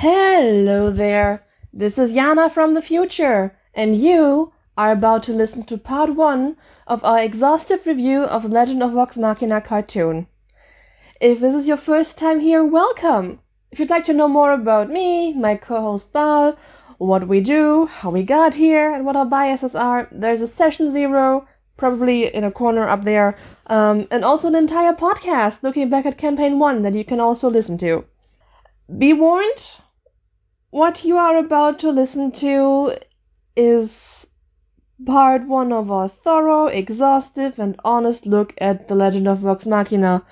Hello there, this is Jana from the future, and you are about to listen to part 1 of our exhaustive review of the Legend of Vox Machina cartoon. If this is your first time here, welcome! If you'd like to know more about me, my co-host Bal, what we do, how we got here, and what our biases are, there's a session 0, probably in a corner up there, and also an entire podcast looking back at campaign 1 that you can also listen to. Be warned, what you are about to listen to is part 1 of our thorough, exhaustive, and honest look at the Legend of Vox Machina,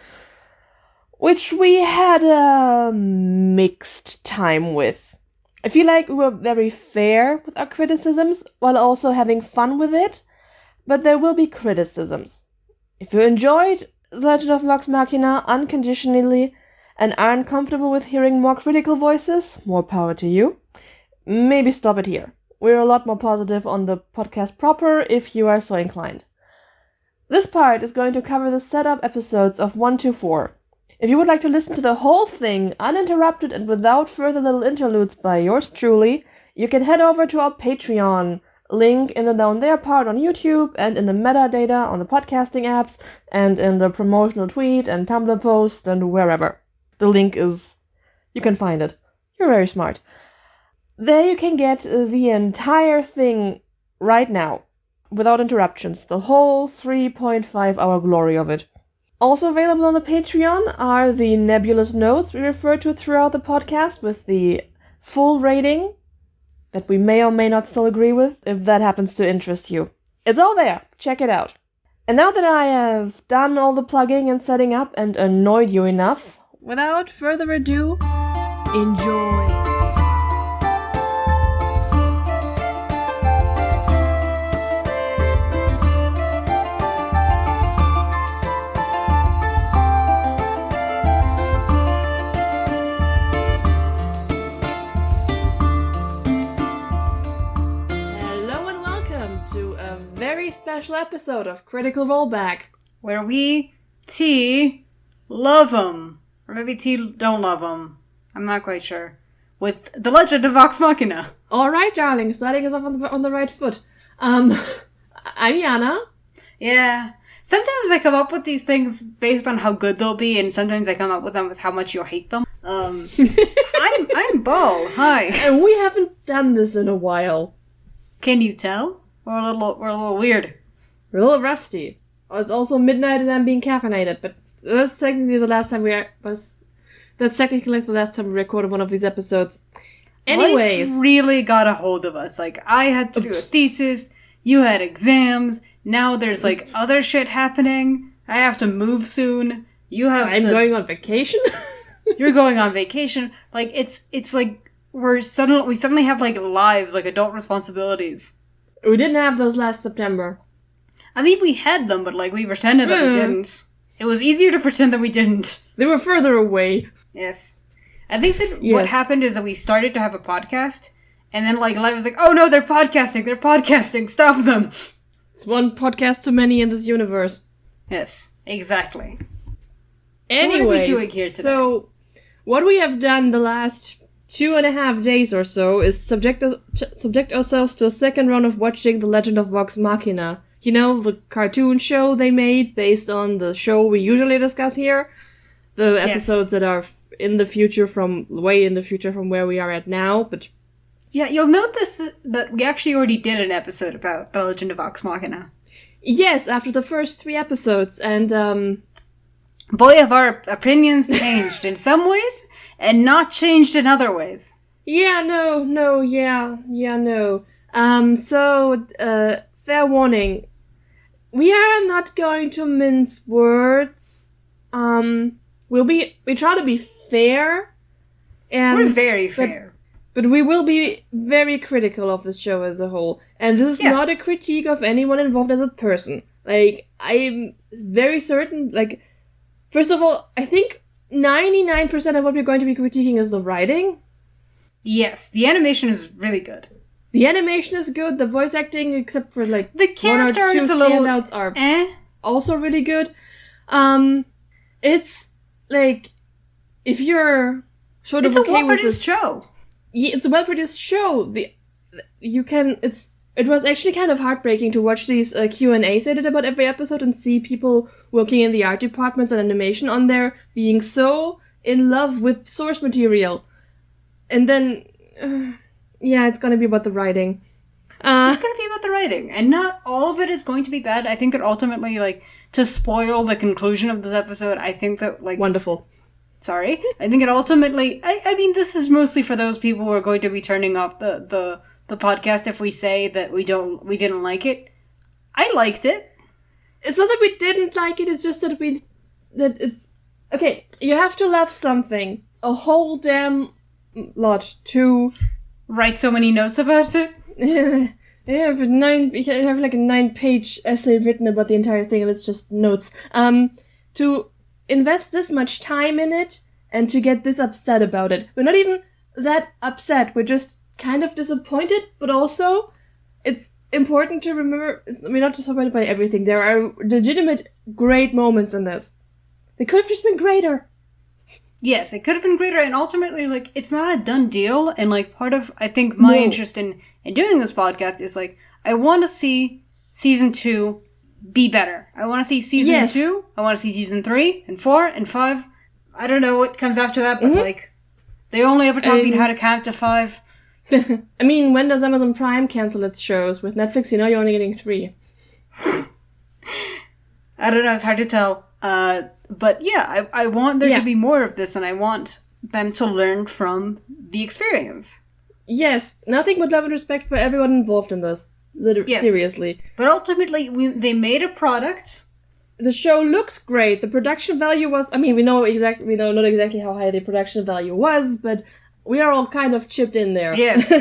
which we had a mixed time with. I feel like we were very fair with our criticisms while also having fun with it, but there will be criticisms. If you enjoyed The Legend of Vox Machina unconditionally and aren't comfortable with hearing more critical voices, more power to you. Maybe stop it here. We're a lot more positive on the podcast proper if you are so inclined. This part is going to cover the setup episodes of 1 to 4. If you would like to listen to the whole thing uninterrupted and without further little interludes by yours truly, you can head over to our Patreon. Link in the Down There part on YouTube and in the metadata on the podcasting apps and in the promotional tweet and Tumblr post and wherever. The link is... you can find it. You're very smart. There you can get the entire thing right now, without interruptions, the whole 3.5 hour glory of it. Also available on the Patreon are the nebulous notes we refer to throughout the podcast with the full rating that we may or may not still agree with, if that happens to interest you. It's all there. Check it out. And now that I have done all the plugging and setting up and annoyed you enough, without further ado, enjoy. Special episode of Critical Rollback, where we, T, love them. Or maybe T don't love them. I'm not quite sure. With The Legend of Vox Machina. Alright, darling, starting us off on the right foot. I'm Jana. Yeah. Sometimes I come up with these things based on how good they'll be, and sometimes I come up with them with how much you'll hate them. I'm Bal. Hi. And we haven't done this in a while. Can you tell? We're a little weird. We're a little rusty. It's also midnight and I'm being caffeinated, but that's technically the last time the last time we recorded one of these episodes. Anyways. Life really got a hold of us. Like, I had to do a thesis, you had exams, now there's, other shit happening, I have to move soon, I'm going on vacation? You're going on vacation. Like, it's like, we suddenly have, lives, adult responsibilities. We didn't have those last September. I mean, we had them, but, we pretended that we didn't. It was easier to pretend that we didn't. They were further away. Yes. I think that what happened is that we started to have a podcast, and then, life was like, oh no, they're podcasting, stop them! It's one podcast too many in this universe. Yes, exactly. Anyways, so what are we doing here today? So, what we have done the last 2.5 days or so is subject ourselves to a second round of watching The Legend of Vox Machina. You know, the cartoon show they made based on the show we usually discuss here. The episodes that are way in the future from where we are at now, but... Yeah, you'll notice that we actually already did an episode about The Legend of Vox Machina. Yes, after the first 3 episodes, and boy, have our opinions changed in some ways, and not changed in other ways. Fair warning. We are not going to mince words. We try to be fair. And we're very fair. But we will be very critical of the show as a whole. And this is not a critique of anyone involved as a person. I'm very certain, first of all, I think 99% of what we're going to be critiquing is the writing. Yes, the animation is really good. The animation is good, the voice acting, except for the character one or two standouts are also really good. It's if you're sort of it's okay a with this show. it's a well-produced show. It was actually kind of heartbreaking to watch these Q&As they did about every episode and see people working in the art departments and animation on there being so in love with source material. And then, it's gonna be about the writing. It's gonna be about the writing, and not all of it is going to be bad. I think that ultimately, like, to spoil the conclusion of this episode, I think that, like... Wonderful. Sorry. I think it ultimately... I mean, this is mostly for those people who are going to be turning off the podcast if we say that we didn't like it. I liked it. It's not that we didn't like it, it's just that it's... Okay, you have to love something a whole damn lot to... Write so many notes about it? I have like a 9-page essay written about the entire thing, and it's just notes. To invest this much time in it, and to get this upset about it. We're not even that upset, we're just kind of disappointed, but also, it's important to remember, we're not disappointed by everything. There are legitimate great moments in this. They could have just been greater. Yes, it could have been greater, and ultimately, like, it's not a done deal, and, like, part of, I think, my interest in doing this podcast is, like, I want to see Season 2 be better. I want to see Season 2, I want to see Season 3, and 4, and 5. I don't know what comes after that, but, like, they only ever taught me how to count to 5. I mean, when does Amazon Prime cancel its shows? With Netflix, you know you're only getting 3. I don't know, it's hard to tell. But yeah, I want there to be more of this, and I want them to learn from the experience. Yes, nothing but love and respect for everyone involved in this. Seriously. But ultimately, they made a product. The show looks great. The production value was... I mean, we know not exactly how high the production value was, but we are all kind of chipped in there. Yes.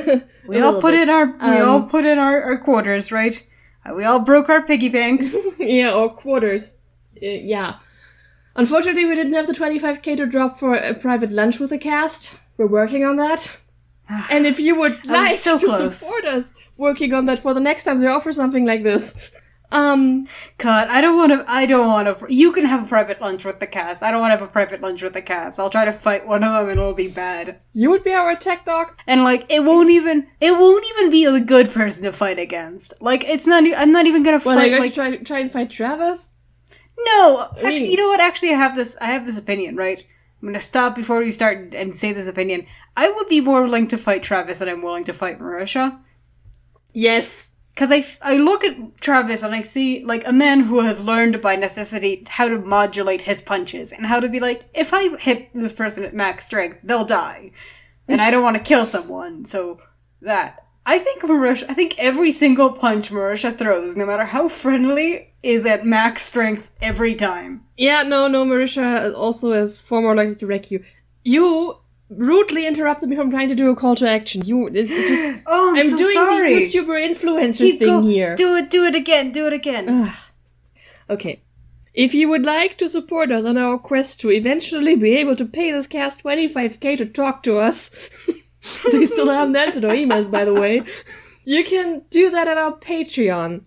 we all put in our quarters, right? We all broke our piggy banks. Yeah, or quarters. Yeah. Unfortunately, we didn't have the 25k to drop for a private lunch with the cast. We're working on that. And if you would like to support us working on that for the next time they offer something like this. Cut. I don't want to... You can have a private lunch with the cast. I don't want to have a private lunch with the cast. I'll try to fight one of them and it'll be bad. You would be our tech dog. And, like, it won't even be a good person to fight against. Like, it's not... I'm not even gonna fight... Well, are you going to try and fight Travis? No! Actually, you know what? Actually, I have this opinion, right? I'm gonna stop before we start and say this opinion. I would be more willing to fight Travis than I'm willing to fight Marisha. Yes. Because I look at Travis and I see, like, a man who has learned by necessity how to modulate his punches and how to be like, if I hit this person at max strength, they'll die. And I don't want to kill someone, so that. I think every single punch Marisha throws, no matter how friendly, is at max strength every time. Yeah, no, Marisha also is far more likely to wreck you. You rudely interrupted me from trying to do a call to action. I'm so doing sorry. The YouTuber influencer thing here. Do it again. Okay. If you would like to support us on our quest to eventually be able to pay this cast 25k to talk to us... They still haven't answered our emails, by the way. You can do that at our Patreon.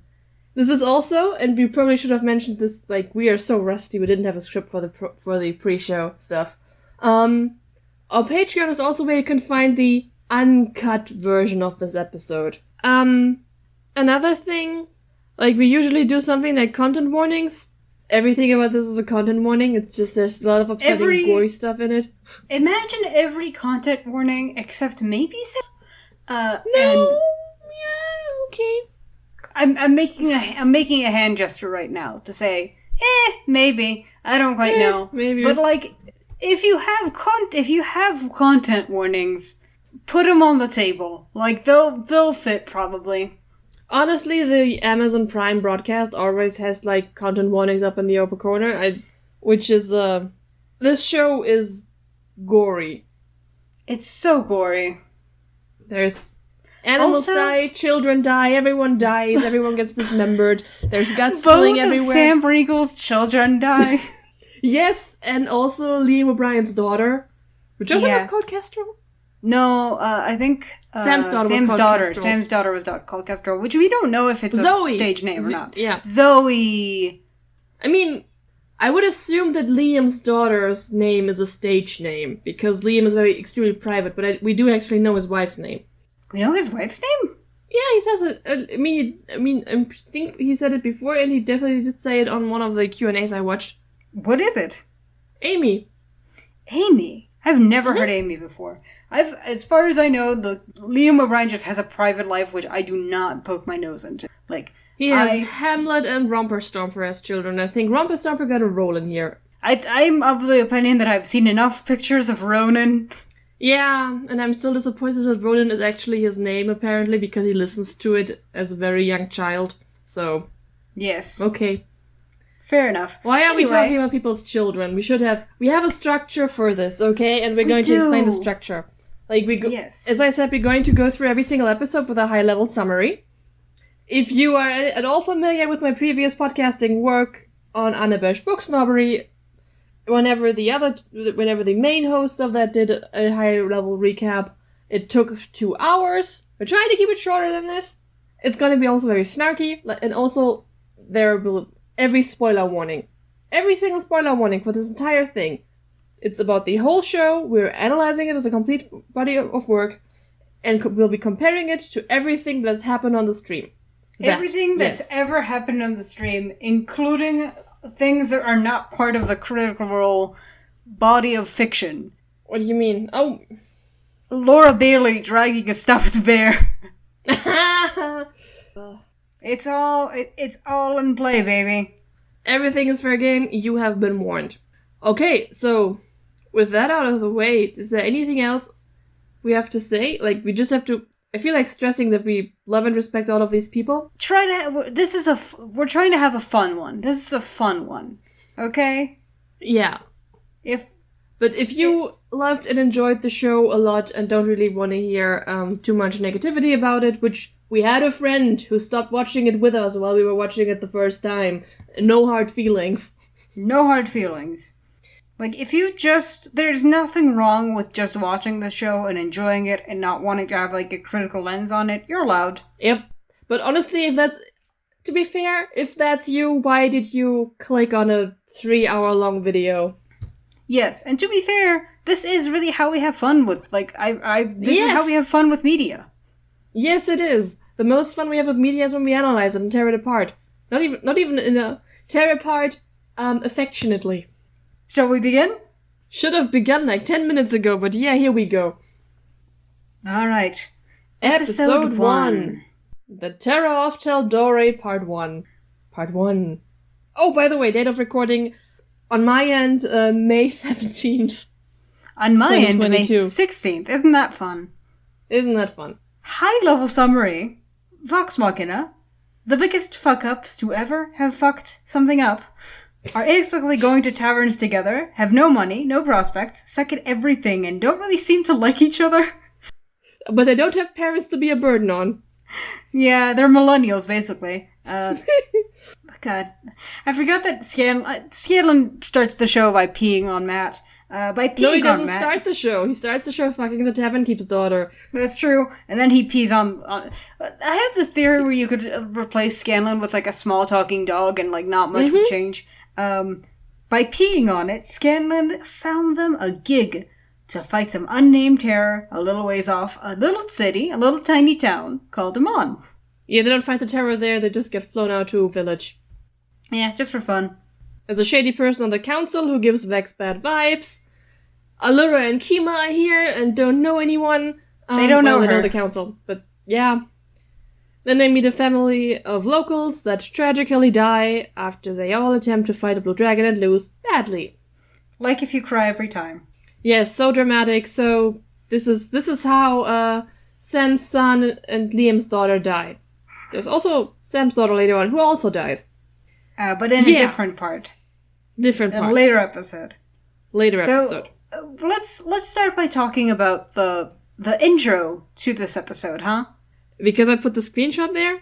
This is also, and we probably should have mentioned this, like, we are so rusty, we didn't have a script for the pre-show stuff. Our Patreon is also where you can find the uncut version of this episode. Another thing, like, we usually do something like content warnings. Everything about this is a content warning. It's just there's a lot of upsetting, gory stuff in it. Imagine every content warning except maybe. No. Yeah. Okay. I'm making a hand gesture right now to say, maybe. I don't quite know. Maybe. But, like, if you have content warnings, put them on the table. Like, they'll fit probably. Honestly, the Amazon Prime broadcast always has, like, content warnings up in the upper corner, which is, this show is gory. It's so gory. There's animals die, children die, everyone dies, everyone gets dismembered, there's guts spilling everywhere. Both of Sam Riegel's children die. Yes, and also Liam O'Brien's daughter. Which other was called Kestrel? No, I think Sam's daughter was called Kestrel, which we don't know if it's a stage name or not. Yeah. Zoe. I mean, I would assume that Liam's daughter's name is a stage name, because Liam is very extremely private, but we do actually know his wife's name. We know his wife's name? Yeah, he says it. I think he said it before, and he definitely did say it on one of the Q&As I watched. What is it? Amy. Amy? I've never heard Amy before. As far as I know, Liam O'Brien just has a private life which I do not poke my nose into. Like, he has Hamlet and Romper Stomper as children. I think Romper Stomper got a role in here. I'm of the opinion that I've seen enough pictures of Ronan. Yeah, and I'm still disappointed that Ronan is actually his name, apparently, because he listens to it as a very young child. So, yes. Okay. Fair enough. Why are we talking about people's children? We have a structure for this, okay? And we're going to explain the structure. Yes. As I said, we're going to go through every single episode with a high-level summary. If you are at all familiar with my previous podcasting work on Unabashed Book Snobbery, whenever the main host of that did a high-level recap, it took 2 hours. We're trying to keep it shorter than this. It's going to be also very snarky, and also there will every spoiler warning. Every single spoiler warning for this entire thing. It's about the whole show. We're analyzing it as a complete body of work, and we'll be comparing it to everything that's happened on the stream. Everything that's ever happened on the stream, including things that are not part of the Critical Role body of fiction. What do you mean? Oh. Laura Bailey dragging a stuffed bear. It's all in play, baby. Everything is fair game. You have been warned. Okay, so with that out of the way, is there anything else we have to say? Like, we just have to... I feel like stressing that we love and respect all of these people. We're trying to have a fun one. This is a fun one. Okay? Yeah. But if you loved and enjoyed the show a lot and don't really want to hear too much negativity about it, which we had a friend who stopped watching it with us while we were watching it the first time. No hard feelings. No hard feelings. Like, there's nothing wrong with just watching the show and enjoying it and not wanting to have, like, a critical lens on it. You're allowed. Yep. But honestly, to be fair, if that's you, why did you click on a 3-hour-long video? Yes, and to be fair, this is really how we have fun with, this is how we have fun with media. Yes, it is. The most fun we have with media is when we analyze it and tear it apart. Not even in a tear apart, affectionately. Shall we begin? Should have begun like 10 minutes ago, but yeah, here we go. Alright. Episode 1. The Terror of Teldore, Part 1. Part 1. Oh, by the way, date of recording on my end, May 17th. On my end, May 16th. Isn't that fun? Isn't that fun? High-level summary. Vox Machina. The biggest fuck-ups to ever have fucked something up are inexplicably going to taverns together, have no money, no prospects, suck at everything, and don't really seem to like each other. But they don't have parents to be a burden on. Yeah, they're millennials, basically. God. I forgot that Scanlan starts the show by peeing on Matt. No, he doesn't start the show. He starts the show fucking the Tavern Keep's daughter. That's true. And then he pees on... I have this theory where you could replace Scanlan with, like, a small talking dog and, like, not much would change. By peeing on it, Scanlan found them a gig to fight some unnamed terror a little ways off a little city, a little tiny town called Amon. Yeah, they don't fight the terror there, they just get flown out to a village. Yeah, just for fun. There's a shady person on the council who gives Vex bad vibes. Allura and Kima are here and don't know anyone. They don't know her. They know the council, but yeah. Then they meet a family of locals that tragically die after they all attempt to fight a blue dragon and lose badly. Like if you cry every time. Yes, so dramatic. So this is how Sam's son and Liam's daughter die. There's also Sam's daughter later on who also dies. But in a different part. Different part. In a later episode. So, let's start by talking about the intro to this episode, huh? Because I put the screenshot there?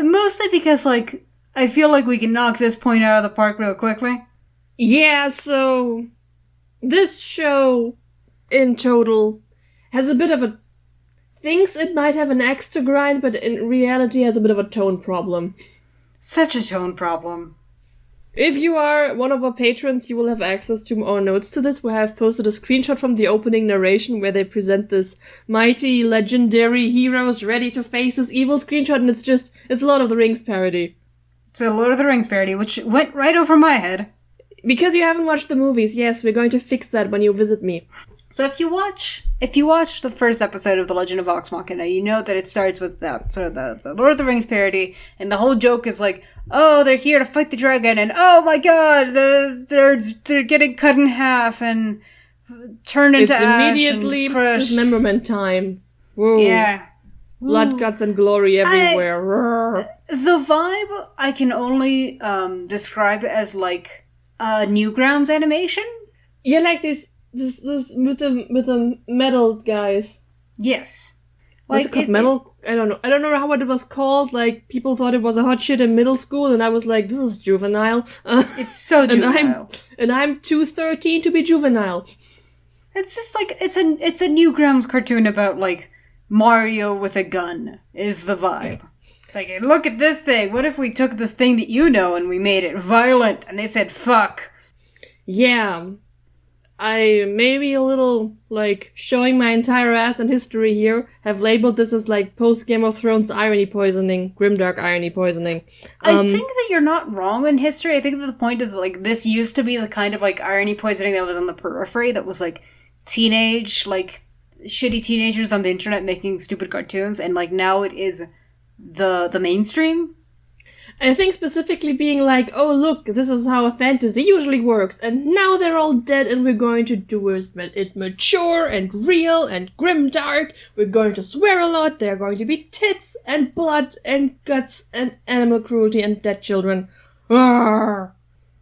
Mostly because, like, I feel like we can knock this point out of the park real quickly. Yeah, so this show, in total, has a bit of a... thinks it might have an axe to grind, but in reality has a bit of a tone problem. Such a tone problem. If you are one of our patrons, you will have access to our notes to this. We have posted a screenshot from the opening narration where they present this mighty, legendary heroes ready to face this evil screenshot, and it's a Lord of the Rings parody. It's a Lord of the Rings parody, which went right over my head. Because you haven't watched the movies, yes, we're going to fix that when you visit me. So if you watch the first episode of The Legend of Vox Machina, you know that it starts with that sort of the Lord of the Rings parody, and the whole joke is like, oh, they're here to fight the dragon, and oh my god, they're getting cut in half and turned into ash immediately and crushed. Dismemberment time. Whoa. Yeah. Blood, guts, and glory everywhere. The vibe I can only describe as like Newgrounds animation. Yeah, like this with the metal guys. Yes. What's it called? Metal? I don't know. I don't know how it was called. Like, people thought it was a hot shit in middle school, and I was like, this is juvenile. It's so juvenile. And I'm too 13 to be juvenile. It's just like, it's a Newgrounds cartoon about, like, Mario with a gun is the vibe. It's like, hey, look at this thing. What if we took this thing that you know and we made it violent? And they said, fuck. Yeah. I maybe a little, like, showing my entire ass and history here, have labeled this as, like, post-Game of Thrones irony poisoning, grimdark irony poisoning. I think that you're not wrong in history. I think that the point is, like, this used to be the kind of, like, irony poisoning that was on the periphery, that was, like, teenage, like, shitty teenagers on the internet making stupid cartoons, and, like, now it is the mainstream. I think specifically being like, oh look, this is how a fantasy usually works, and now they're all dead and we're going to do it mature and real and grimdark. We're going to swear a lot, there are going to be tits and blood and guts and animal cruelty and dead children. Arrgh.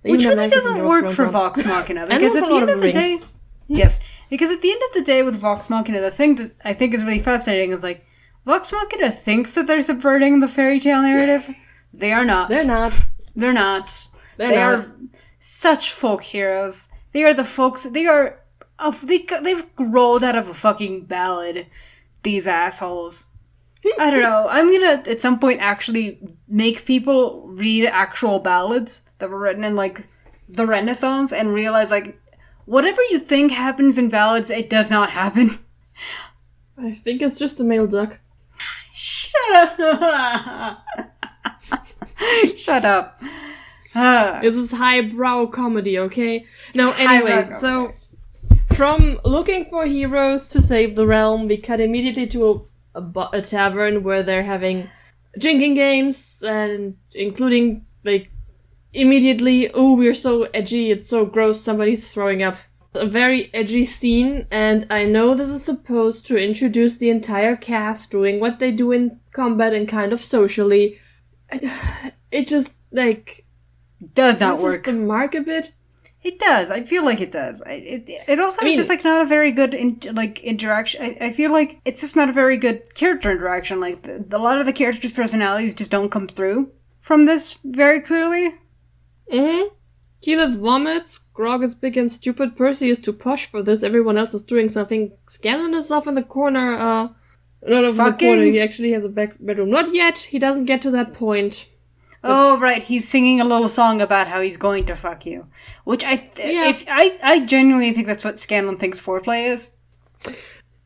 Which really doesn't work for Vox Machina, because at the end of the day... Yes, because at the end of the day with Vox Machina, the thing that I think is really fascinating is, like, Vox Machina thinks that they're subverting the fairy tale narrative. They are not. They're not. They're not. They're they not. are such folk heroes. They are the folks. They are. They've rolled out of a fucking ballad. These assholes. I don't know. I'm gonna at some point actually make people read actual ballads that were written in like the Renaissance and realize like whatever you think happens in ballads, it does not happen. I think it's just a male duck. Shut up. Shut up. This is highbrow comedy, okay? No, anyway, so from looking for heroes to save the realm, we cut immediately to a tavern where they're having drinking games, and including, like, immediately, oh, we're so edgy, it's so gross, somebody's throwing up. A very edgy scene, and I know this is supposed to introduce the entire cast doing what they do in combat and kind of socially. It just, like... does not work. The mark a bit? It does. I feel like it does. It also is just, like, not a very good, interaction. I feel like it's just not a very good character interaction. Like, a lot of the characters' personalities just don't come through from this very clearly. Mm-hmm. Keyleth vomits, Grog is big and stupid, Percy is too posh for this, everyone else is doing something, Scanlan is off in the corner, not off in the corner, he actually has a bedroom. Not yet, he doesn't get to that point. Oh, right, he's singing a little song about how he's going to fuck you. Which I genuinely think that's what Scanlan thinks foreplay is.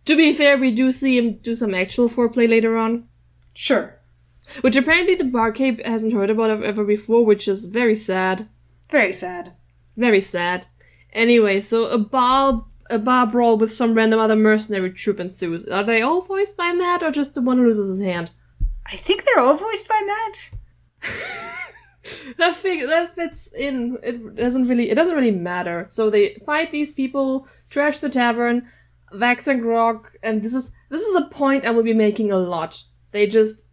To be fair, we do see him do some actual foreplay later on. Sure. Which apparently the Barcape hasn't heard about ever before, which is very sad. Very sad. Very sad. Anyway, so a bar brawl with some random other mercenary troop ensues. Are they all voiced by Matt, or just the one who loses his hand? I think they're all voiced by Matt. That fits in. It doesn't really matter. So they fight these people, trash the tavern, Vax and Grog, and this is a point I will be making a lot.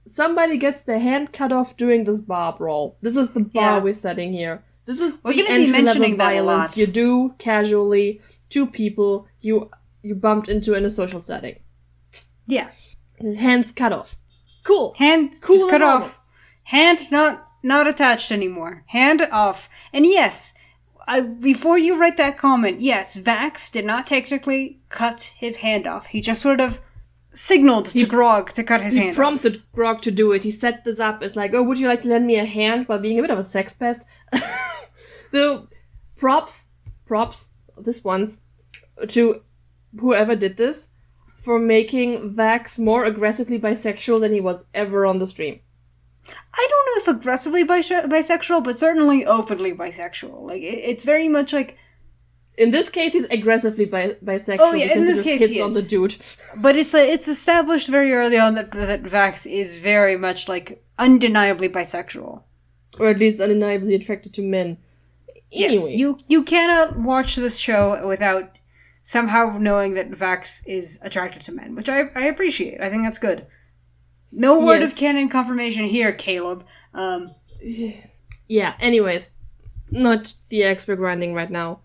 Somebody gets their hand cut off during this bar brawl. This is the bar we're setting here. This is the entry-level violence you do casually to people you bumped into in a social setting. Yeah. Hands cut off. Cool. Hand cool just cut off. Hand not attached anymore. Hand off. And yes, before you write that comment, yes, Vax did not technically cut his hand off. He just sort of signaled to Grog to cut his hand off. He prompted Grog to do it. He set this up as like, oh, would you like to lend me a hand, while being a bit of a sex pest? So, props, this once, to whoever did this, for making Vax more aggressively bisexual than he was ever on the stream. I don't know if aggressively bisexual, but certainly openly bisexual. Like, it's very much like... In this case, he's aggressively bisexual. Oh yeah, in because this he case just he hits is. on the dude. But it's established very early on that Vax is very much, like, undeniably bisexual. Or at least undeniably attracted to men. Anyway. Yes, you cannot watch this show without somehow knowing that Vax is attracted to men, which I appreciate. I think that's good. No word of canon confirmation here, Caleb. Yeah, anyways. Not the expert grinding right now.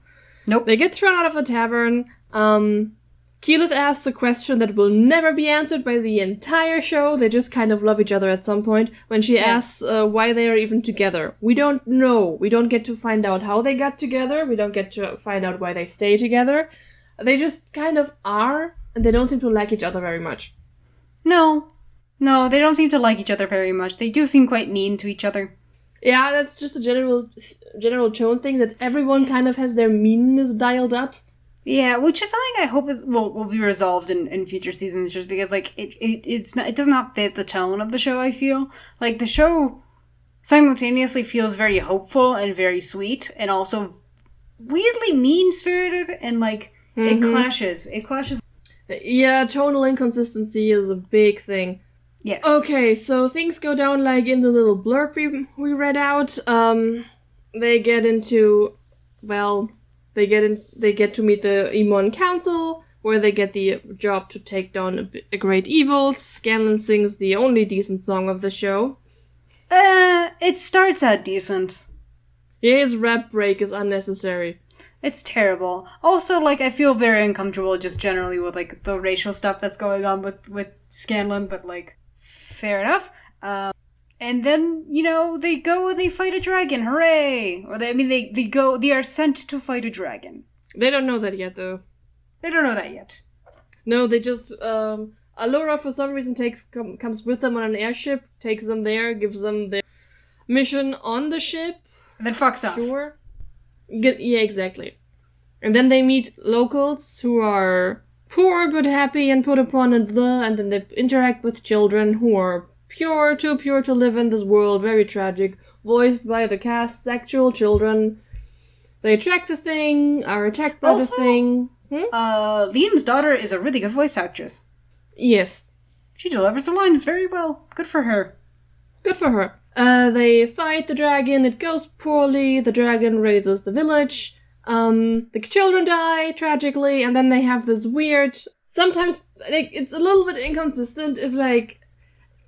Nope. They get thrown out of a tavern. Keyleth asks a question that will never be answered by the entire show. They just kind of love each other at some point. When she asks why they are even together. We don't know. We don't get to find out how they got together. We don't get to find out why they stay together. They just kind of are, and they don't seem to like each other very much. No, they don't seem to like each other very much. They do seem quite mean to each other. Yeah, that's just a general tone thing, that everyone kind of has their meanness dialed up. Yeah, which is something I hope will be resolved in future seasons, just because like it does not fit the tone of the show. I feel like the show simultaneously feels very hopeful and very sweet, and also weirdly mean spirited, and like it clashes. It clashes. Yeah, tonal inconsistency is a big thing. Yes. Okay, so things go down like in the little blurb we read out. They get into, well, they get to meet the Emon Council, where they get the job to take down a great evil. Scanlan sings the only decent song of the show. It starts out decent. Yeah, his rap break is unnecessary. It's terrible. Also, like, I feel very uncomfortable just generally with, like, the racial stuff that's going on with Scanlan, but, like, fair enough. And then, you know, they go and they fight a dragon. Hooray! Or they are sent to fight a dragon. They don't know that yet, though. They don't know that yet. No, they just, Allura for some reason comes with them on an airship, takes them there, gives them their mission on the ship. And then fucks off. Sure. Yeah, exactly. And then they meet locals who are poor but happy and put upon, and then they interact with children who are too pure to live in this world, very tragic, voiced by the cast's actual children. They attract the thing, are attacked by the thing. Liam's daughter is a really good voice actress. Yes. She delivers the lines very well. Good for her. Good for her. They fight the dragon, it goes poorly, the dragon raises the village, the children die, tragically, and then they have this weird... Sometimes, like, it's a little bit inconsistent if, like,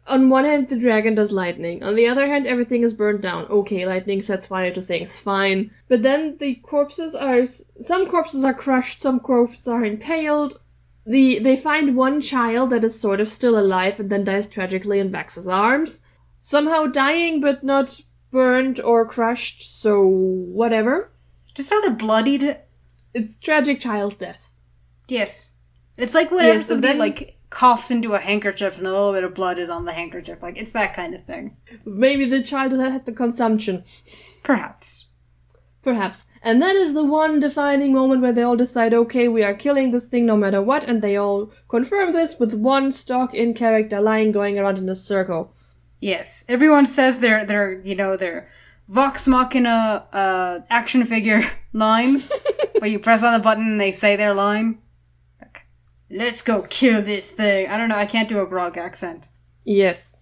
on one hand the dragon does lightning, on the other hand everything is burned down. Okay, lightning sets fire to things, fine. But then the corpses are... Some corpses are crushed, some corpses are impaled. They find one child that is sort of still alive and then dies tragically in Vax's arms. Somehow dying, but not burned or crushed, so whatever. Just sort of bloodied. It's tragic child death. Yes. It's like whenever somebody, like, coughs into a handkerchief and a little bit of blood is on the handkerchief. Like, it's that kind of thing. Maybe the child had the consumption. Perhaps. And that is the one defining moment where they all decide, okay, we are killing this thing no matter what, and they all confirm this with one stock in character line going around in a circle. Yes, everyone says their Vox Machina action figure line, where you press on the button and they say their line. Like, let's go kill this thing. I don't know, I can't do a Grog accent. Yes.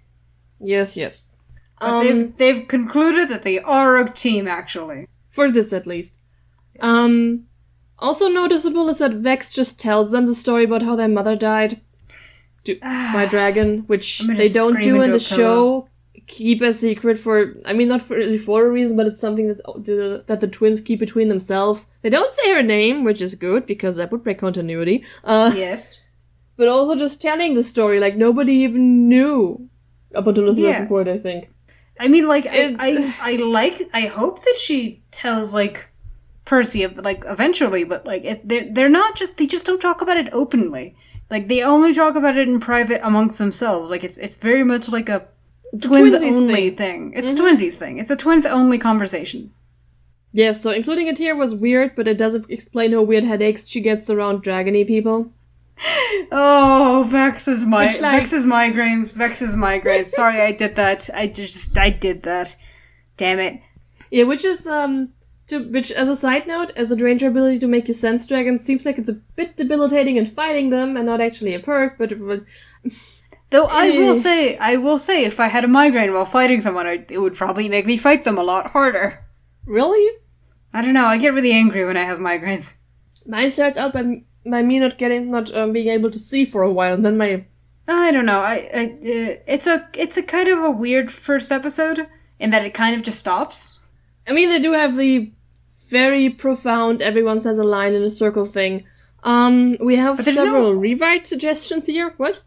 But they've concluded that they are a team, actually. For this, at least. Yes. Also noticeable is that Vex just tells them the story about how their mother died. By dragon, which they don't do in the show. Keep a secret for, I mean, not really for a reason, but it's something that the twins keep between themselves. They don't say her name, which is good, because that would break continuity. Yes. But also just telling the story, like, nobody even knew up until a certain point, I think. I mean, like, I hope that she tells, like, Percy, like, eventually, but, like, they're not just, they just don't talk about it openly. Like, they only talk about it in private amongst themselves. Like, it's very much like a twins-only thing. It's a twinsies thing. It's a twins-only conversation. Yeah, so including it here was weird, but it doesn't explain how weird headaches she gets around dragony people. Oh, Vex's migraines. Sorry, I did that. I did that. Damn it. Yeah, which is, which, as a side note, as a ranger ability to make you sense dragons, seems like it's a bit debilitating in fighting them, and not actually a perk, but though I will say, if I had a migraine while fighting someone, it would probably make me fight them a lot harder. Really? I don't know, I get really angry when I have migraines. Mine starts out by me not being able to see for a while, and then I don't know, it's a kind of a weird first episode, in that it kind of just stops. I mean, they do have the very profound everyone says a line in a circle thing. We have several rewrite suggestions here. What?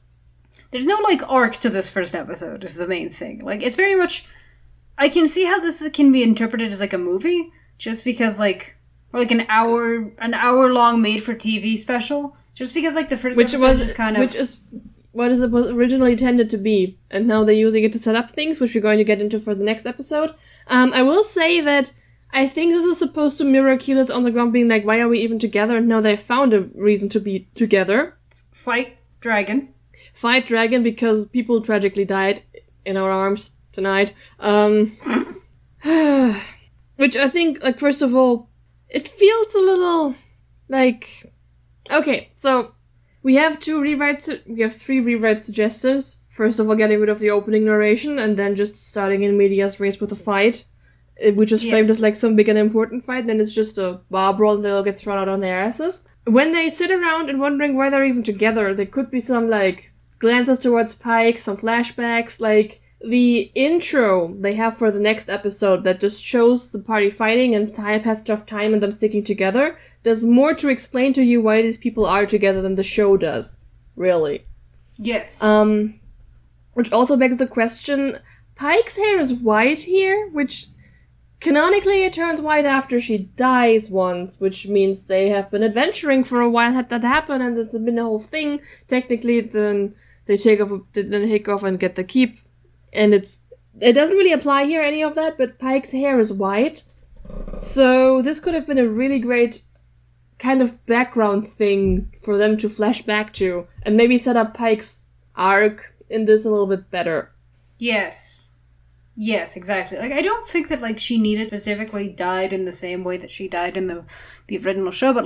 There's no, arc to this first episode, is the main thing. It's very much... I can see how this can be interpreted as, a movie, just because, or an hour-long made-for-TV special, just because, the first episode is kind of... Which is what it was originally intended to be, and now they're using it to set up things, which we're going to get into for the next episode. I will say that I think this is supposed to mirror Keyleth on the ground being like, why are we even together? And now they've found a reason to be together. Fight dragon, because people tragically died in our arms tonight. Which I think, first of all, it feels a little okay, so we have three rewrite suggestions. First of all, getting rid of the opening narration, and then just starting in medias res with a fight, which is framed as some big and important fight. Then it's just a bar brawl that all gets thrown out on their asses. When they sit around and wondering why they're even together, there could be some glances towards Pike, some flashbacks, the intro they have for the next episode that just shows the party fighting and passage of time and them sticking together. There's more to explain to you why these people are together than the show does, really. Yes. Which also begs the question, Pike's hair is white here, which canonically it turns white after she dies once, which means they have been adventuring for a while had that happen, and it's been a whole thing. Technically, then they take off and get the keep, and it doesn't really apply here, any of that, but Pike's hair is white, so this could have been a really great kind of background thing for them to flash back to, and maybe set up Pike's arc in this a little bit better. Yes, exactly. I don't think that she needed specifically died in the same way that she died in the original show, but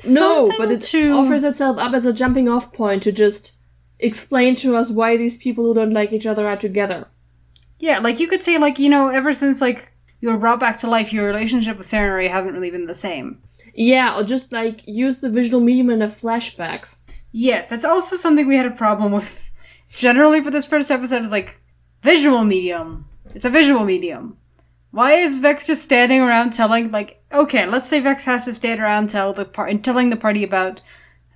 no, but it offers itself up as a jumping off point to just explain to us why these people who don't like each other are together. Yeah, you could say ever since you were brought back to life, your relationship with Serenary hasn't really been the same. Yeah, or just use the visual medium in the flashbacks. Yes, that's also something we had a problem with. Generally for this first episode is visual medium. It's a visual medium. Why is Vex just standing around telling okay, let's say Vex has to stand around telling the party about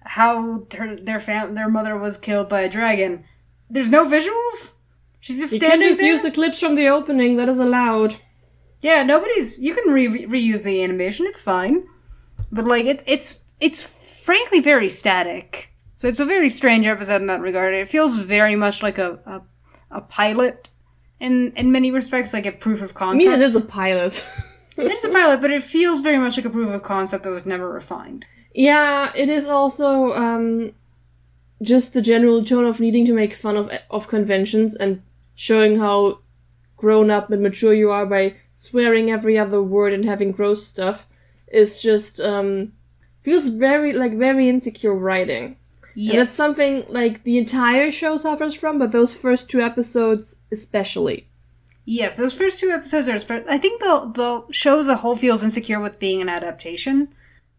how their mother was killed by a dragon. There's no visuals? She's just standing there? You can just use the clips from the opening, that is allowed. Yeah, you can reuse the animation, it's fine. But it's frankly very static. So it's a very strange episode in that regard. It feels very much like a pilot in many respects, like a proof of concept. I mean, it is a pilot. It is a pilot, but it feels very much like a proof of concept that was never refined. Yeah, it is also just the general tone of needing to make fun of conventions and showing how grown up and mature you are by swearing every other word and having gross stuff is just feels very insecure writing. Yes. And that's something the entire show suffers from, but those first two episodes especially. Yes, those first two episodes are I think the show as a whole feels insecure with being an adaptation.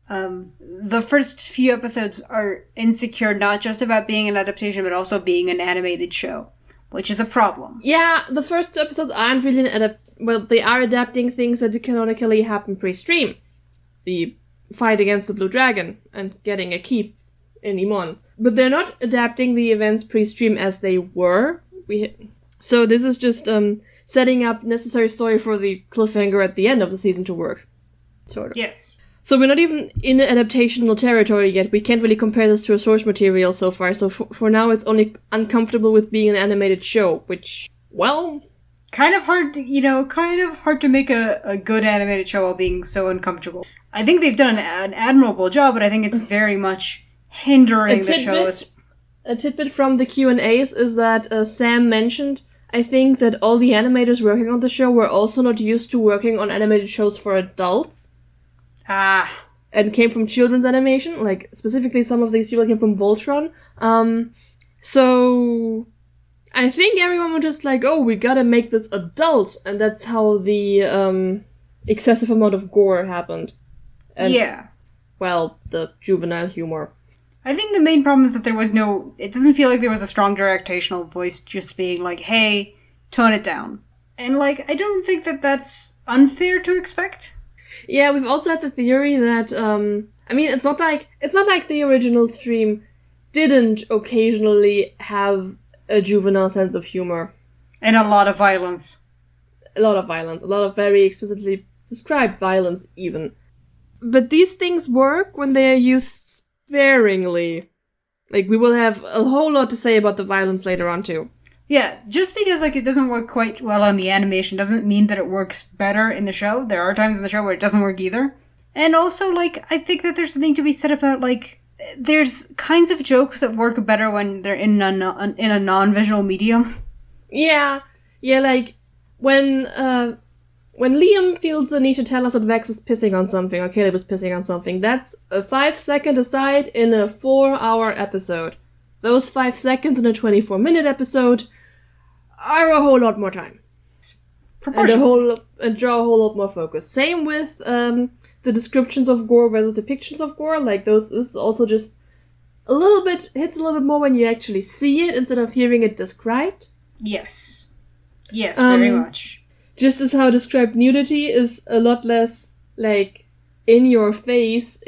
The first few episodes are insecure not just about being an adaptation, but also being an animated show, which is a problem. Yeah, the first two episodes aren't really they are adapting things that canonically happen pre-stream. The fight against the Blue Dragon and getting a keep in Imon. But they're not adapting the events pre-stream as they were. So this is just setting up necessary story for the cliffhanger at the end of the season to work. Sort of. Yes. So we're not even in adaptational territory yet. We can't really compare this to a source material so far. So for now, it's only uncomfortable with being an animated show, which, well... kind of hard to make a good animated show while being so uncomfortable. I think they've done an admirable job, but I think it's very much hindering the shows. A tidbit from the Q&As is that Sam mentioned, I think, that all the animators working on the show were also not used to working on animated shows for adults. And came from children's animation. Like, specifically, some of these people came from Voltron. So I think everyone was just like, oh, we gotta make this adult. And that's how the excessive amount of gore happened. And, well, the juvenile humor. I think the main problem is that it doesn't feel like there was a strong directional voice just being like, hey, tone it down. And, like, I don't think that that's unfair to expect. Yeah, we've also had the theory that, I mean, it's not like the original stream didn't occasionally have a juvenile sense of humor. And a lot of violence. A lot of very explicitly described violence, even. But these things work when they are used sparingly. Like, we will have a whole lot to say about the violence later on, too. Yeah, just because, like, it doesn't work quite well on the animation doesn't mean that it works better in the show. There are times in the show where it doesn't work either. And also, like, I think that there's something to be said about, like, there's kinds of jokes that work better when they're in a non-visual medium. Yeah, like, when Liam feels the need to tell us that Vex is pissing on something, or Caleb is pissing on something, that's a 5-second aside in a 4-hour episode. Those 5 seconds in a 24-minute episode are a whole lot more time. And draw a whole lot more focus. Same with the descriptions of Gore versus depictions of Gore. Like, this is also just hits a little bit more when you actually see it instead of hearing it described. Yes, very much. Just as how described nudity is a lot less, like, in your face,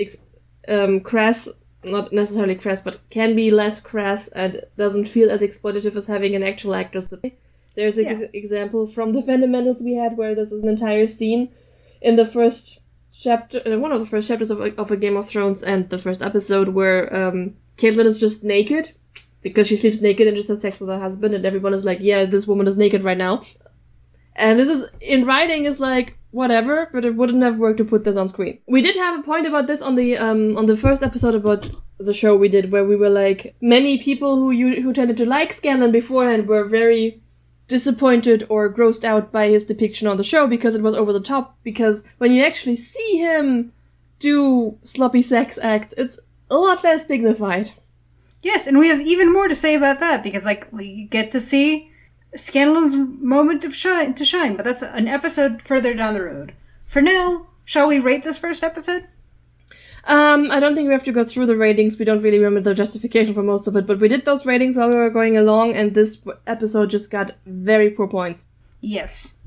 crass, not necessarily crass, but can be less crass and doesn't feel as exploitative as having an actual actress. There's an example from the fundamentals we had where this is an entire scene in the first chapter, one of the first chapters of A Game of Thrones and the first episode where Caitlyn is just naked because she sleeps naked and just has sex with her husband, and everyone is like, yeah, this woman is naked right now. And this is, in writing, is like, whatever, but it wouldn't have worked to put this on screen. We did have a point about this on the first episode about the show we did, where we were like, many people who tended to like Scanlan beforehand were very disappointed or grossed out by his depiction on the show because it was over the top, because when you actually see him do sloppy sex acts, it's a lot less dignified. Yes, and we have even more to say about that, because, like, we get to see Scanlan's moment to shine, but that's an episode further down the road. For now, shall we rate this first episode? I don't think we have to go through the ratings. We don't really remember the justification for most of it, but we did those ratings while we were going along, and this episode just got very poor points. Yes.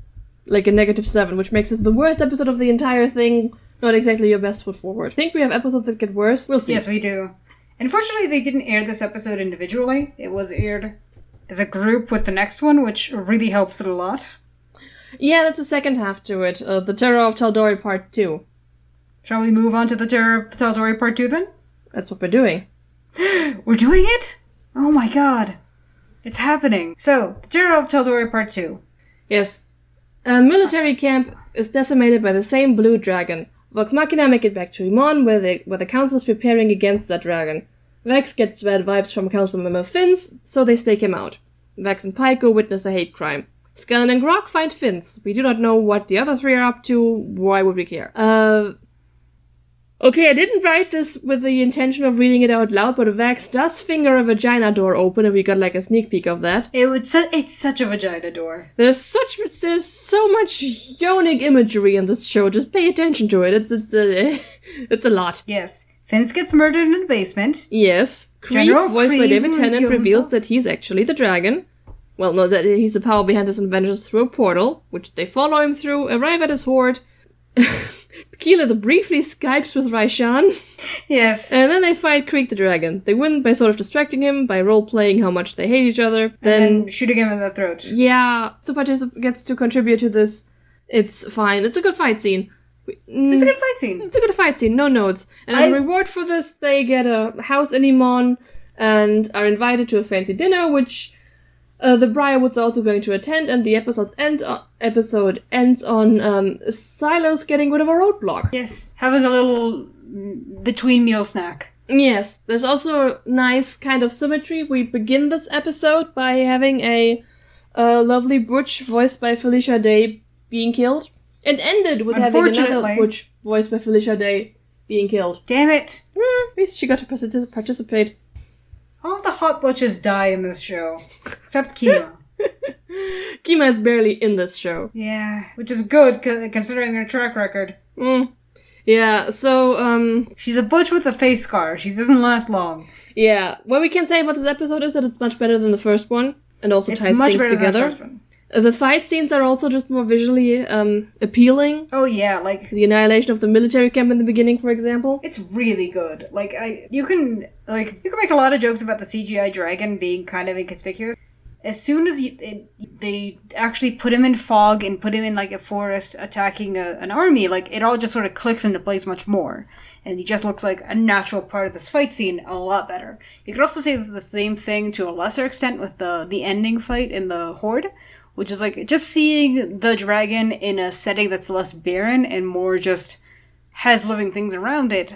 Like a -7, which makes it the worst episode of the entire thing, not exactly your best foot forward. I think we have episodes that get worse. We'll see. Yes, we do. Unfortunately, they didn't air this episode individually. It was aired as a group with the next one, which really helps it a lot. Yeah, that's the second half to it. The Terror of Tal'Dorei Part 2. Shall we move on to the Terror of Tal'Dorei Part 2 then? That's what we're doing. We're doing it? Oh my god. It's happening. So, the Terror of Tal'Dorei Part 2. Yes. A military camp is decimated by the same blue dragon. Vox Machina make it back to Imon, where the council is preparing against that dragon. Vex gets bad vibes from council member Finns, so they stake him out. Vex and Pyko witness a hate crime. Scanlan and Grok find Finns. We do not know what the other three are up to. Why would we care? Okay, I didn't write this with the intention of reading it out loud, but Vex does finger a vagina door open, and we got like a sneak peek of that. It's such a vagina door. There's so much yonic imagery in this show. Just pay attention to it. It's a lot. Yes. Finns gets murdered in the basement. Yes. Creed, voiced by David Tennant, reveals that he's actually the dragon. Well, no, that he's the power behind his inventions through a portal, which they follow him through, arrive at his horde. Keelan briefly Skypes with Raishan. Yes. And then they fight Creek the Dragon. They win by sort of distracting him, by role-playing how much they hate each other. Then shooting him in the throat. Yeah. The participant gets to contribute to this. It's fine. It's a good fight scene. It's a good fight scene. It's a good fight scene. No notes. And as a reward for this, they get a house in Imon and are invited to a fancy dinner, which The Briarwood's also going to attend, and the episode ends on Silas getting rid of a roadblock. Yes, having a little between meal snack. Yes, there's also nice kind of symmetry. We begin this episode by having a lovely Butch voiced by Felicia Day being killed, and ended with having another Butch voiced by Felicia Day being killed. Damn it! At least she got to participate. All the hot butches die in this show, except Kima. Kima is barely in this show. Yeah, which is good considering her track record. Yeah, so, she's a butch with a face scar. She doesn't last long. Yeah, what we can say about this episode is that it's much better than the first one, and also ties things together. Than the first one. The fight scenes are also just more visually appealing. Oh yeah, like the annihilation of the military camp in the beginning, for example. It's really good. Like you can make a lot of jokes about the CGI dragon being kind of inconspicuous. As soon as they actually put him in fog and put him in like a forest attacking an army, like it all just sort of clicks into place much more, and he just looks like a natural part of this fight scene a lot better. You could also say it's the same thing to a lesser extent with the ending fight in the Horde, which is like just seeing the dragon in a setting that's less barren and more just has living things around it,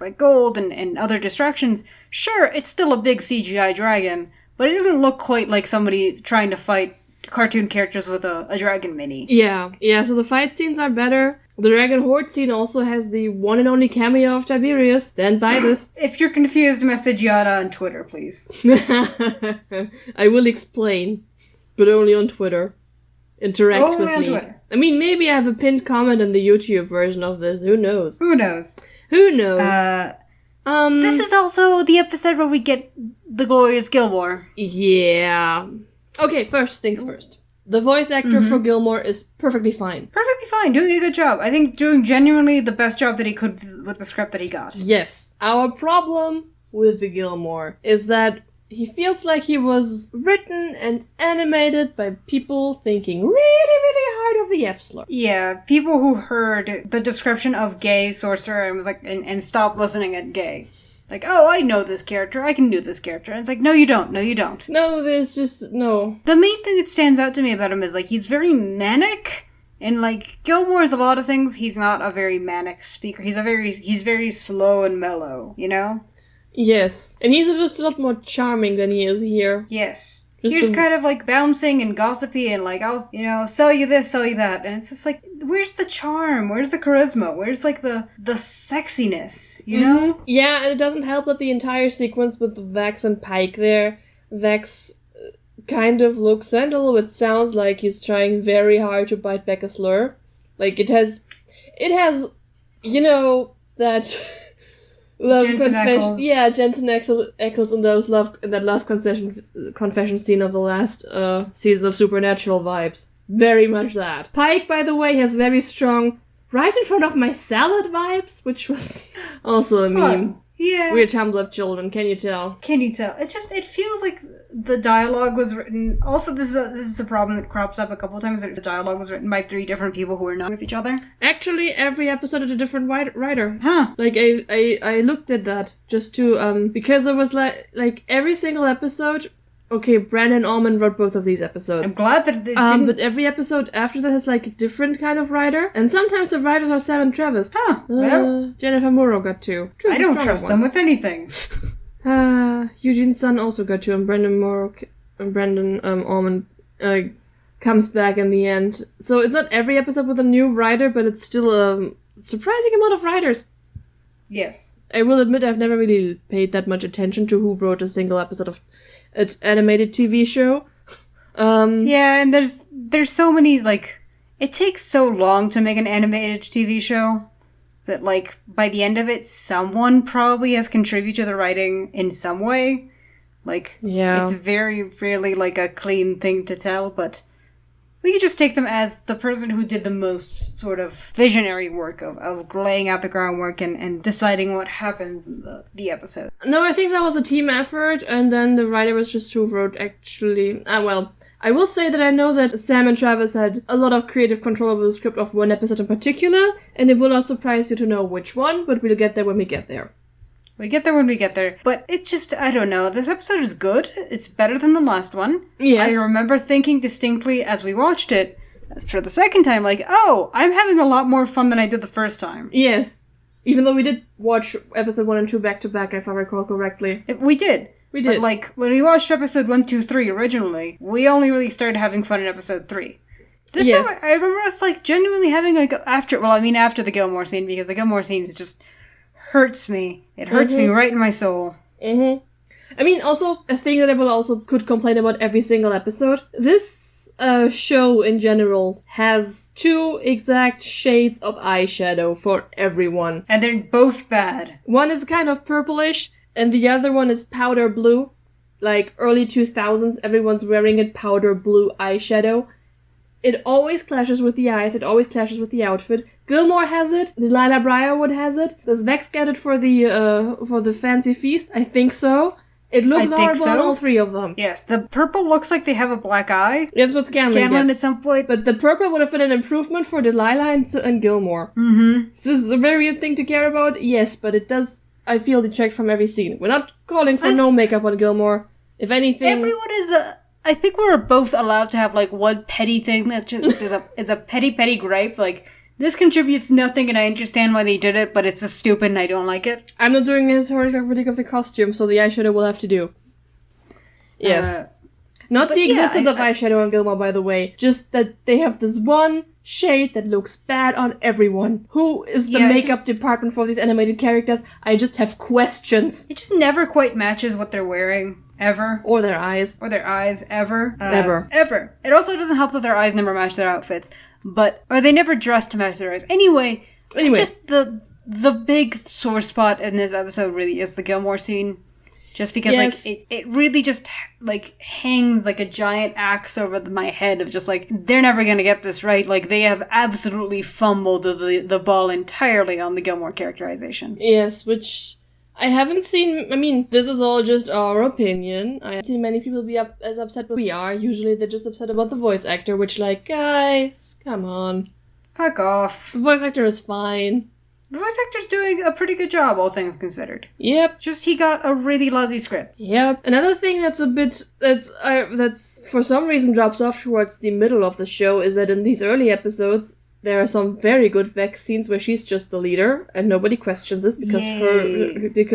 like gold and other distractions. Sure, it's still a big CGI dragon, but it doesn't look quite like somebody trying to fight cartoon characters with a dragon mini. Yeah, so the fight scenes are better. The Dragon Horde scene also has the one and only cameo of Tiberius. Stand by this. If you're confused, message Jana on Twitter, please. I will explain. But only on Twitter. Interact with me. Only on Twitter. I mean, maybe I have a pinned comment in the YouTube version of this. Who knows? This is also the episode where we get the glorious Gilmore. Yeah. Okay, first things first. The voice actor for Gilmore is perfectly fine. Perfectly fine. Doing a good job. I think doing genuinely the best job that he could with the script that he got. Yes. Our problem with the Gilmore is that he feels like he was written and animated by people thinking really, really hard of the F-slur. Yeah, people who heard the description of gay sorcerer and was like, and stopped listening at gay. Like, oh, I know this character, I can do this character. And it's like, no, you don't. No, there's just, no. The main thing that stands out to me about him is, like, he's very manic. And, like, Gilmore is a lot of things. He's not a very manic speaker. He's very slow and mellow, you know? Yes. And he's just a lot more charming than he is here. Yes. He's kind of, like, bouncing and gossipy and, like, I'll, sell you this, sell you that. And it's just like, where's the charm? Where's the charisma? Where's, like, the sexiness, you know? Yeah, and it doesn't help that the entire sequence with Vex and Pike there, Vex kind of looks and a little bit sounds like he's trying very hard to bite back a slur. Like, it has, that... love confession. Yeah, Jensen Ackles in that love confession scene of the last season of Supernatural vibes. Very much that. Pike, by the way, has very strong right in front of my salad vibes, which was also a meme. Yeah. We're Tumblr children, can you tell? It feels like the dialogue was written... Also, this is a problem that crops up a couple times, that the dialogue was written by 3 different people who are not with each other. Actually, every episode had a different writer. Huh. Like, I looked at that just to, because it was like every single episode... Okay, Brandon Allman wrote both of these episodes. I'm glad that they didn't... But every episode after that has, like, a different kind of writer. And sometimes the writers are Sam and Travis. Huh, well... Jennifer Morrow got 2. I don't trust them with anything. Eugene Sun also got 2, and Brandon Allman comes back in the end. So it's not every episode with a new writer, but it's still a surprising amount of writers. Yes. I will admit I've never really paid that much attention to who wrote a single episode of an animated TV show. Yeah, and there's so many, like... It takes so long to make an animated TV show that, like, by the end of it, someone probably has contributed to the writing in some way. Like, yeah. It's very rarely, like, a clean thing to tell, but we could just take them as the person who did the most sort of visionary work of laying out the groundwork and deciding what happens in the episode. No, I think that was a team effort, and then the writer was just who wrote actually... I will say that I know that Sam and Travis had a lot of creative control over the script of one episode in particular, and it will not surprise you to know which one, but we'll get there when we get there. We get there when we get there. But it's just, I don't know. This episode is good. It's better than the last one. Yes. I remember thinking distinctly as we watched it, as for the second time, like, oh, I'm having a lot more fun than I did the first time. Yes. Even though we did watch episode 1 and 2 back to back, if I recall correctly. We did. We did. But, like, when we watched episode 1, 2, 3 originally, we only really started having fun in episode 3. This Yes. time, I remember us, like, genuinely having, like, after the Gilmore scene, because the Gilmore scene just hurts me. It hurts me right in my soul. Mm-hmm. I mean, also, a thing that I will also could complain about every single episode. This show in general has 2 exact shades of eyeshadow for everyone. And they're both bad. One is kind of purplish, and the other one is powder blue. Like, early 2000s, everyone's wearing it, powder blue eyeshadow. It always clashes with the eyes, it always clashes with the outfit. Gilmore has it, Delilah Briarwood has it. Does Vex get it for the fancy feast? I think so. It looks horrible on all 3 of them. Yes, the purple looks like they have a black eye. That's what Scanlan at gets. some point. But the purple would have been an improvement for Delilah and Gilmore. Mm-hmm. Is this a very weird thing to care about? Yes, but it does, I feel, detract from every scene. We're not calling for no makeup on Gilmore. If anything... Everyone is I think we're both allowed to have, like, one petty thing that just is a petty gripe. Like, this contributes nothing and I understand why they did it, but it's just stupid and I don't like it. I'm not doing a historical critique of the costume, so the eyeshadow will have to do. Yes. Not the existence of eyeshadow on Gilmore, by the way. Just that they have this one shade that looks bad on everyone. Who is the makeup department for these animated characters? I just have questions. It just never quite matches what they're wearing. Ever. Or their eyes. Ever. Ever. It also doesn't help that their eyes never match their outfits. Or they never dress to match their eyes. Anyway. Just the big sore spot in this episode really is the Gilmore scene. Just because, like, it really just, like, hangs like a giant axe over my head of just, like, they're never gonna get this right. Like, they have absolutely fumbled the ball entirely on the Gilmore characterization. Yes, which... I haven't seen, I mean, this is all just our opinion. I haven't seen many people be as upset as we are. Usually they're just upset about the voice actor, which, like, guys, come on. Fuck off. The voice actor is fine. The voice actor's doing a pretty good job, all things considered. Yep. Just he got a really lousy script. Yep. Another thing that's that's for some reason drops off towards the middle of the show is that in these early episodes, there are some very good Vex scenes where she's just the leader and nobody questions this because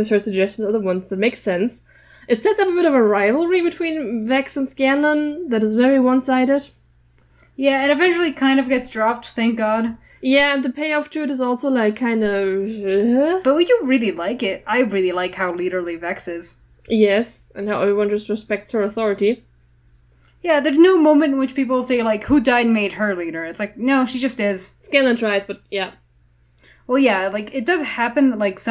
her suggestions are the ones that make sense. It sets up a bit of a rivalry between Vex and Scanlan that is very one-sided. Yeah, it eventually kind of gets dropped, thank God. Yeah, and the payoff to it is also, like, kind of... But we do really like it. I really like how leaderly Vex is. Yes, and how everyone just respects her authority. Yeah, there's no moment in which people say, like, who died and made her leader. It's like, no, she just is. Scanlan tries, but yeah. Well, yeah, like, it does happen that, like,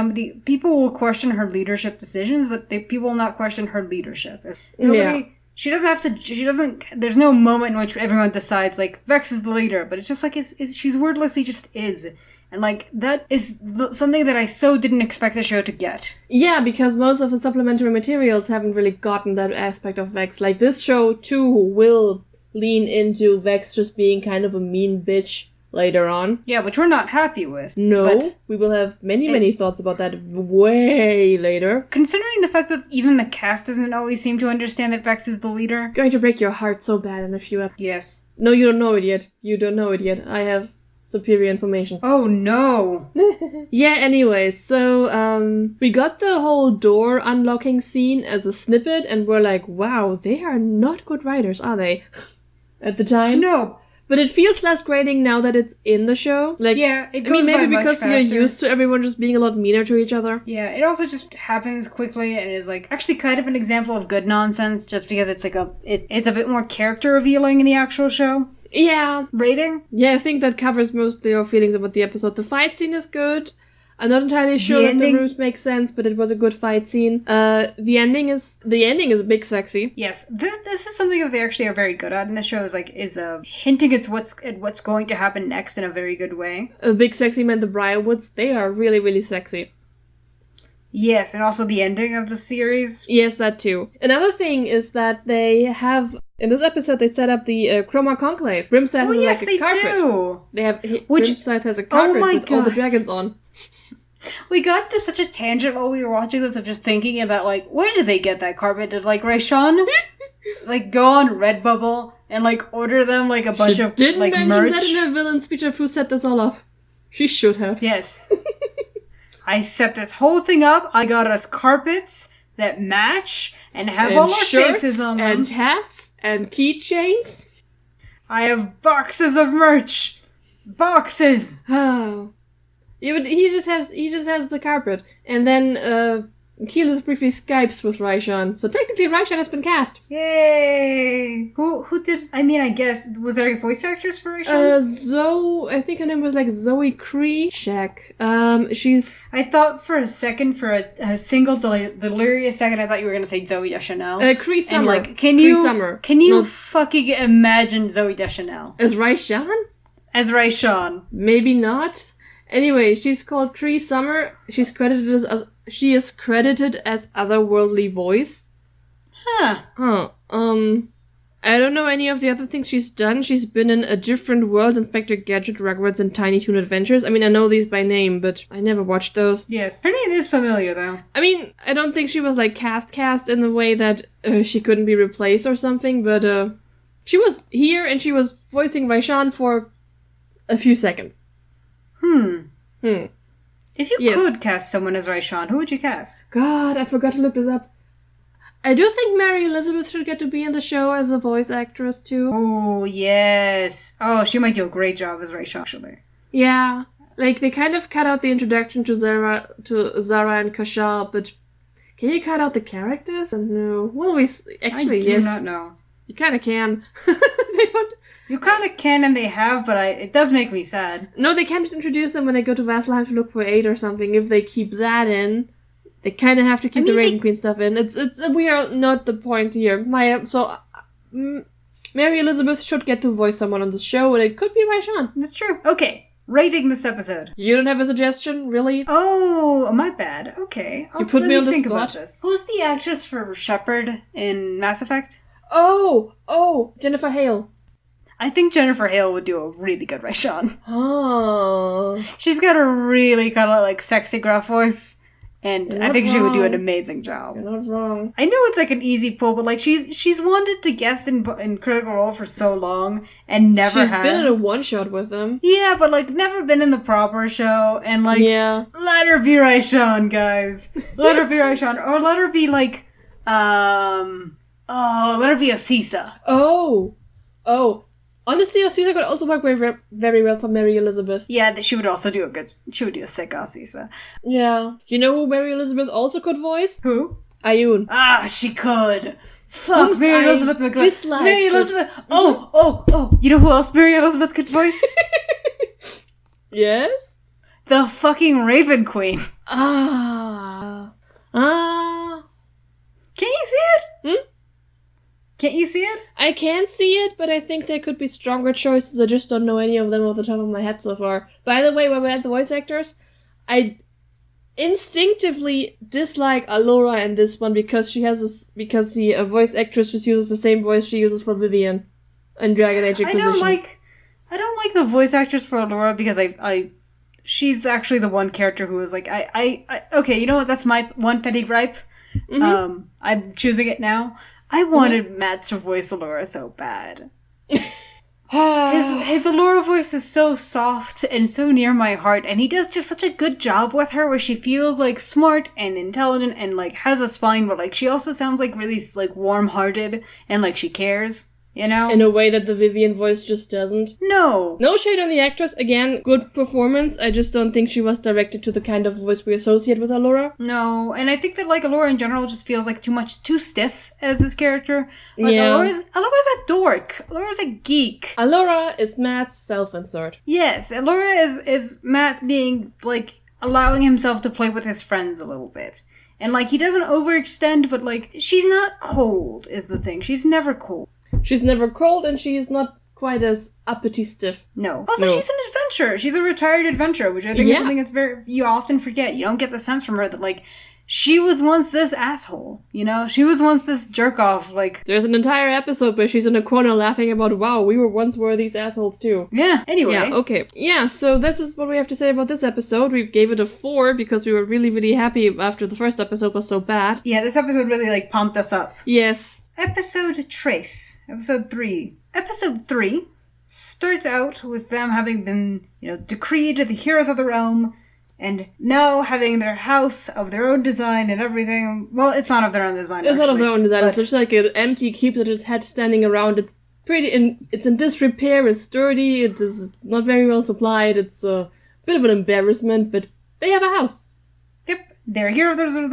people will question her leadership decisions, but people will not question her leadership. There's no moment in which everyone decides, like, Vex is the leader, but it's just like, she's wordlessly just is. And, like, that is something that I so didn't expect the show to get. Yeah, because most of the supplementary materials haven't really gotten that aspect of Vex. Like, this show, too, will lean into Vex just being kind of a mean bitch later on. Yeah, which we're not happy with. No, we will have many thoughts about that way later. Considering the fact that even the cast doesn't always seem to understand that Vex is the leader. Going to break your heart so bad in a few episodes. Yes. No, you don't know it yet. You don't know it yet. I have superior information. Oh no! Yeah, anyway, so, we got the whole door unlocking scene as a snippet, and we're like, wow, they are not good writers, are they? At the time? No. But it feels less grating now that it's in the show. Like, yeah, it goes maybe by much because faster. you're used to everyone just being a lot meaner to each other. Yeah, it also just happens quickly and is, like, actually kind of an example of good nonsense, just because it's, like, it's a bit more character revealing in the actual show. Yeah. Rating? Yeah, I think that covers most of your feelings about the episode. The fight scene is good. I'm not entirely sure that the ruse makes sense, but it was a good fight scene. The ending is big sexy. Yes, this is something that they actually are very good at in the show. Is hinting at what's going to happen next in a very good way. A big sexy meant the Briarwoods. They are really, really sexy. Yes, and also the ending of the series. Yes, that too. Another thing is that they have, in this episode, they set up the Chroma Conclave. Brimside has like a carpet. Do. Brimside has a carpet with all the dragons on. We got to such a tangent while we were watching this of just thinking about, like, where did they get that carpet? Did, like, Rayshawn, like, go on Redbubble and, like, order them, like, a bunch of, didn't like, mention merch? that in her villain speech of who set this all up. She should have. Yes. I set this whole thing up. I got us carpets that match and have all our faces on them. And hats and keychains. I have boxes of merch. Boxes. Oh. Yeah, but he just has the carpet. And then Keyleth briefly Skypes with Rayshawn. So technically Rayshawn has been cast. Yay! Who did, I mean, I guess, was there a voice actress for Rayshawn? I think her name was like Zoe Cree. Check. She's... I thought for a second, for a single delirious second, I thought you were going to say Zoe Deschanel. Cree Summer. And like, can Cree you fucking imagine Zoe Deschanel? As Rayshawn? As Rayshawn. Maybe not. Anyway, she's called Cree Summer. She is credited as otherworldly voice. Huh. I don't know any of the other things she's done. She's been in A Different World, Inspector Gadget, Rugrats, and Tiny Toon Adventures. I mean, I know these by name, but I never watched those. Yes. Her name is familiar, though. I mean, I don't think she was, like, cast in the way that she couldn't be replaced or something, but she was here and she was voicing Rayshawn for a few seconds. If you could cast someone as Rayshawn, who would you cast? God, I forgot to look this up. I do think Mary Elizabeth should get to be in the show as a voice actress, too. Oh, yes. Oh, she might do a great job as Rayshawn, actually. Yeah. Like, they kind of cut out the introduction to Zara and Kashal, but can you cut out the characters? No. Well, yes. I do not know. You kind of can. They don't... You kind of can, and they have, but it does make me sad. No, they can't just introduce them when they go to Vasselheim to look for aid or something. If they keep that in, they kind of have to keep the Raven Queen stuff in. We are not the point here. Mary Elizabeth should get to voice someone on the show, and it could be Rayshawn. That's true. Okay, rating this episode. You don't have a suggestion, really? Oh, my bad. Okay. You put me on the spot. About this. Who's the actress for Shepard in Mass Effect? Oh, Jennifer Hale. I think Jennifer Hale would do a really good Rayshawn. Oh. She's got a really kind of like sexy gruff voice, and I think she would do an amazing job. You're not wrong. I know it's like an easy pull, but like she's wanted to guest in Critical Role for so long and never has. She's been in a one-shot with them. Yeah, but like never been in the proper show, and like let her be Rayshawn, guys. Let her be Rayshawn, or let her be like let her be Asisa. Oh. Honestly, Asisa could also work very well for Mary Elizabeth. Yeah, she would also do a sick Asisa. Yeah. You know who Mary Elizabeth also could voice? Who? Ayun. Ah, she could. Fuck, Mary Elizabeth McGlynn. Mary Elizabeth. Oh. You know who else Mary Elizabeth could voice? Yes? The fucking Raven Queen. Ah. Can you see it? Can't you see it? I can see it, but I think there could be stronger choices. I just don't know any of them off the top of my head so far. By the way, when we're at the voice actors, I instinctively dislike Allura in this one because the voice actress just uses the same voice she uses for Vivian in Dragon Age Inquisition. I don't like the voice actress for Allura because she's actually the one character who is like okay, you know what? That's my one petty gripe. Mm-hmm. I'm choosing it now. I wanted Matt to voice Allura so bad. His Allura voice is so soft and so near my heart, and he does just such a good job with her where she feels like smart and intelligent and like has a spine, but like she also sounds like really like warm-hearted and like she cares. You know? In a way that the Vivian voice just doesn't. No. No shade on the actress. Again, good performance. I just don't think she was directed to the kind of voice we associate with Allura. No, and I think that like Allura in general just feels like too stiff as this character. Like Allura's a dork. Allura's a geek. Allura is Matt's self-insert. Yes, Allura is Matt being like allowing himself to play with his friends a little bit. And like he doesn't overextend, but like she's not cold is the thing. She's never cold. She's never cold, and she is not quite as uppity stiff. No. Also, she's an adventurer. She's a retired adventurer, which I think is something that's you often forget. You don't get the sense from her that, like, she was once this asshole, you know? She was once this jerk-off, like... There's an entire episode where she's in a corner laughing about, wow, we were these assholes too. Yeah, anyway. Yeah, okay. Yeah, so this is what we have to say about this episode. We gave it a 4 because we were really, really happy after the first episode was so bad. Yeah, this episode really, like, pumped us up. Yes. Episode Trace. Episode 3. Episode 3 starts out with them having been, decreed the heroes of the realm, and now having their house of their own design and everything. Well, it's not of their own design, It's not of their own design. It's just like an empty keep that just had standing around. It's it's in disrepair, it's dirty, it is not very well supplied, it's a bit of an embarrassment, but they have a house. Yep, they're heroes of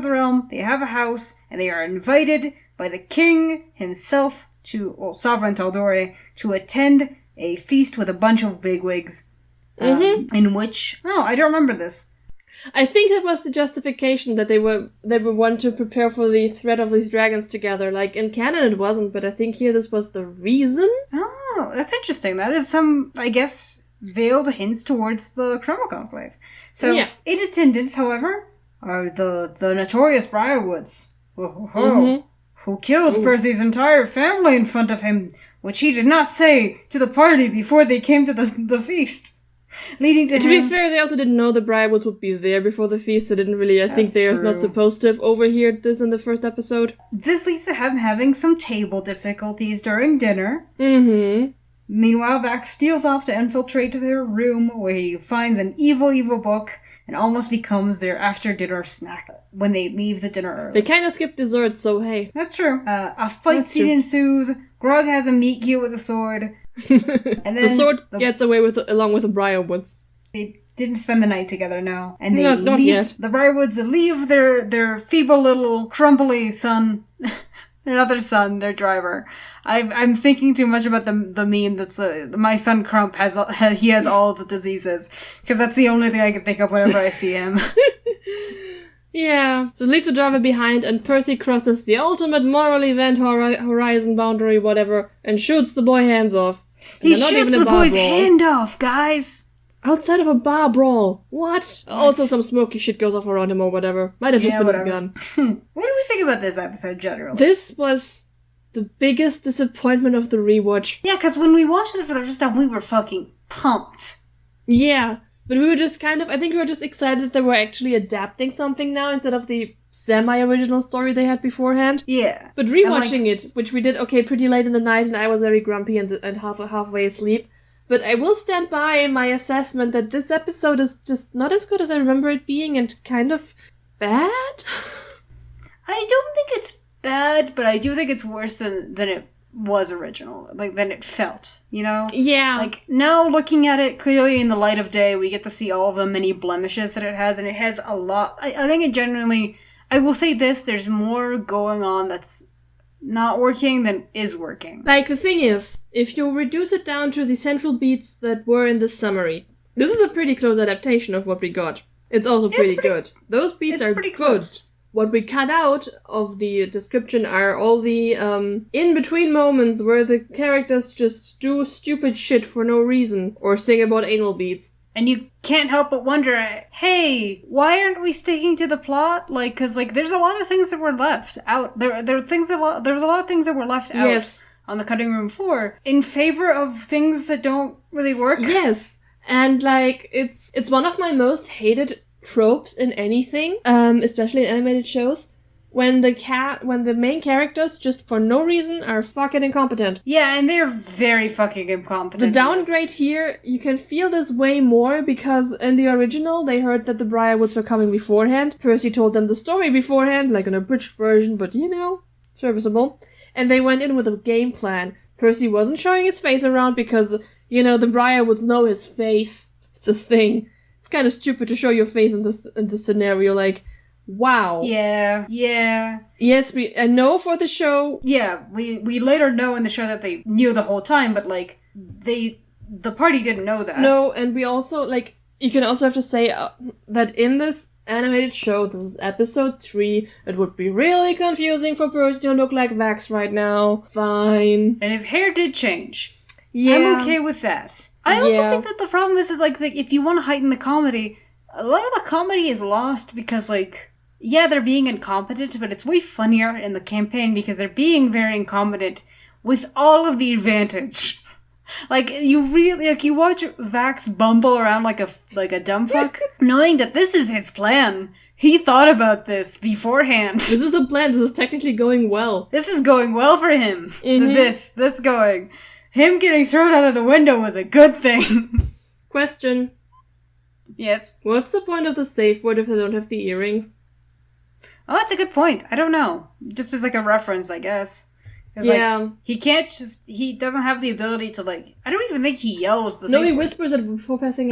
the realm, they have a house, and they are invited by the king himself Sovereign Taldore, to attend a feast with a bunch of bigwigs. In which... Oh, I don't remember this. I think that was the justification that they were want to prepare for the threat of these dragons together. Like, in canon it wasn't, but I think here this was the reason. Oh, that's interesting. That is some, I guess, veiled hints towards the Chroma Conclave. So, yeah. In attendance, however, are the notorious Briarwoods. Who killed Percy's entire family in front of him, which he did not say to the party before they came to the feast. Leading to be fair, they also didn't know the Briarwoods would be there before the feast. They didn't really... I think they're not supposed to have overheard this in the first episode. This leads to him having some table difficulties during dinner. Meanwhile, Vax steals off to infiltrate their room, where he finds an evil book and almost becomes their after-dinner snack when they leave the dinner early. They kind of skip dessert, so hey. That's true. A fight scene ensues. Grog has a meet cute with a sword. And then the sword gets away along with the Briarwoods. They didn't spend the night together, no. And they not yet. The Briarwoods leave their feeble little crumbly son, their other son, their driver. I'm thinking too much about the meme that's my son Crump has all the diseases, because that's the only thing I can think of whenever I see him. Yeah, so leave the driver behind, and Percy crosses the ultimate moral event horizon boundary, whatever, and shoots the boy hands off. And he shoots the boy's hand off, guys! Outside of a bar brawl. What? Also some smoky shit goes off around him or whatever. Might have just been his gun. What do we think about this episode generally? This was the biggest disappointment of the rewatch. Yeah, because when we watched it for the first time, we were fucking pumped. Yeah. But we were just I think we were just excited that they were actually adapting something now instead of the semi-original story they had beforehand. Yeah. But rewatching it, which we did, pretty late in the night, and I was very grumpy and halfway asleep. But I will stand by my assessment that this episode is just not as good as I remember it being, and kind of bad? I don't think it's bad, but I do think it's worse than it was original, than it felt, Yeah. Now looking at it clearly in the light of day, we get to see all of the many blemishes that it has, and it has a lot. I think it generally, I will say this, there's more going on that's not working than is working. The thing is, if you reduce it down to the central beats that were in the summary, this is a pretty close adaptation of what we got. It's also pretty good. Those beats are pretty good. Close. What we cut out of the description are all the in-between moments where the characters just do stupid shit for no reason, or sing about anal beads. And you can't help but wonder, hey, why aren't we sticking to the plot? Because there's a lot of things that were left out. There was a lot of things that were left out on the cutting room floor in favor of things that don't really work. Yes, and it's one of my most hated tropes in anything, especially in animated shows, when the main characters just for no reason are fucking incompetent. Yeah, and they're very fucking incompetent. The downgrade here, you can feel this way more because in the original they heard that the Briarwoods were coming beforehand. Percy told them the story beforehand, like an abridged version, but serviceable. And they went in with a game plan. Percy wasn't showing his face around because, the Briarwoods know his face. It's a thing. Kind of stupid to show your face in this scenario, wow. Yeah. Yes, I know for the show. Yeah, we later know in the show that they knew the whole time, but the party didn't know that. No, and we also you can also have to say that in this animated show, this is episode 3, it would be really confusing for Percy to look like Vax right now. Fine. And his hair did change. Yeah. I'm okay with that. I also think that the problem is that, if you want to heighten the comedy, a lot of the comedy is lost because, yeah, they're being incompetent, but it's way funnier in the campaign because they're being very incompetent with all of the advantage. Like, you really, like, you watch Vax bumble around like a dumb fuck, knowing that this is his plan. He thought about this beforehand. This is the plan. This is technically going well. This is going well for him. Mm-hmm. This going. Him getting thrown out of the window was a good thing. Question. Yes. What's the point of the safe word if I don't have the earrings? Oh, that's a good point. I don't know. Just as like a reference, I guess. Because, yeah. He doesn't have the ability to, like, I don't even think he yells the No, safe he word. whispers it before passing.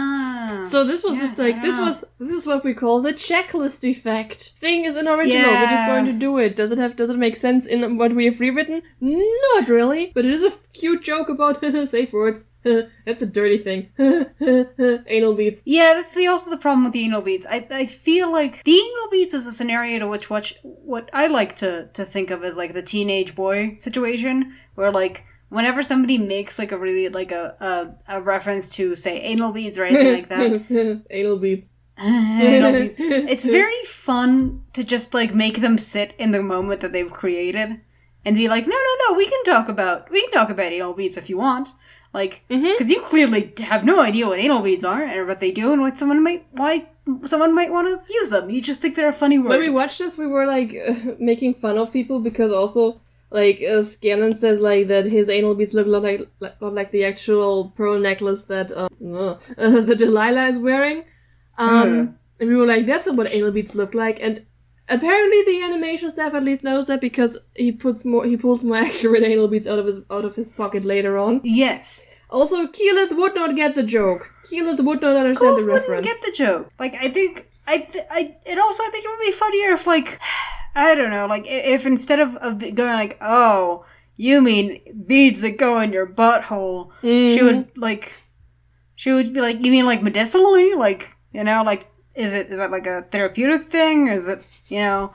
So this was just like, this is what we call the checklist effect. Thing is unoriginal, we're just going to do it. Does it make sense in what we have rewritten? Not really, but it is a cute joke about safe words. That's a dirty thing. Anal beads. Yeah, that's also the problem with the anal beads. I feel like the anal beads is a scenario to which what I like to think of as like the teenage boy situation, where like whenever somebody makes like a really like a reference to say anal beads or anything like that. Anal beads. Anal beads. It's very fun to just like make them sit in the moment that they've created and be like, no, we can talk about anal beads if you want. Like, because you clearly have no idea what anal beads are or what they do and why someone might want to use them. You just think they're a funny word. When we watched this, we were like making fun of people because also like Scanlan says like that his anal beads look a lot like the actual pearl necklace that the Delilah is wearing. And we were like, that's not what anal beads look like. And apparently the animation staff at least knows that because he pulls more accurate anal beads out of his pocket later on. Yes. Also, Keyleth would not get the joke. Keyleth would not understand the reference. Wouldn't get the joke. Like, I think it would be funnier if, like, I don't know, like, if instead of going like, oh, you mean beads that go in your butthole, she would be like, you mean like medicinally? Like, you know, like, is that like a therapeutic thing? Or is it, you know?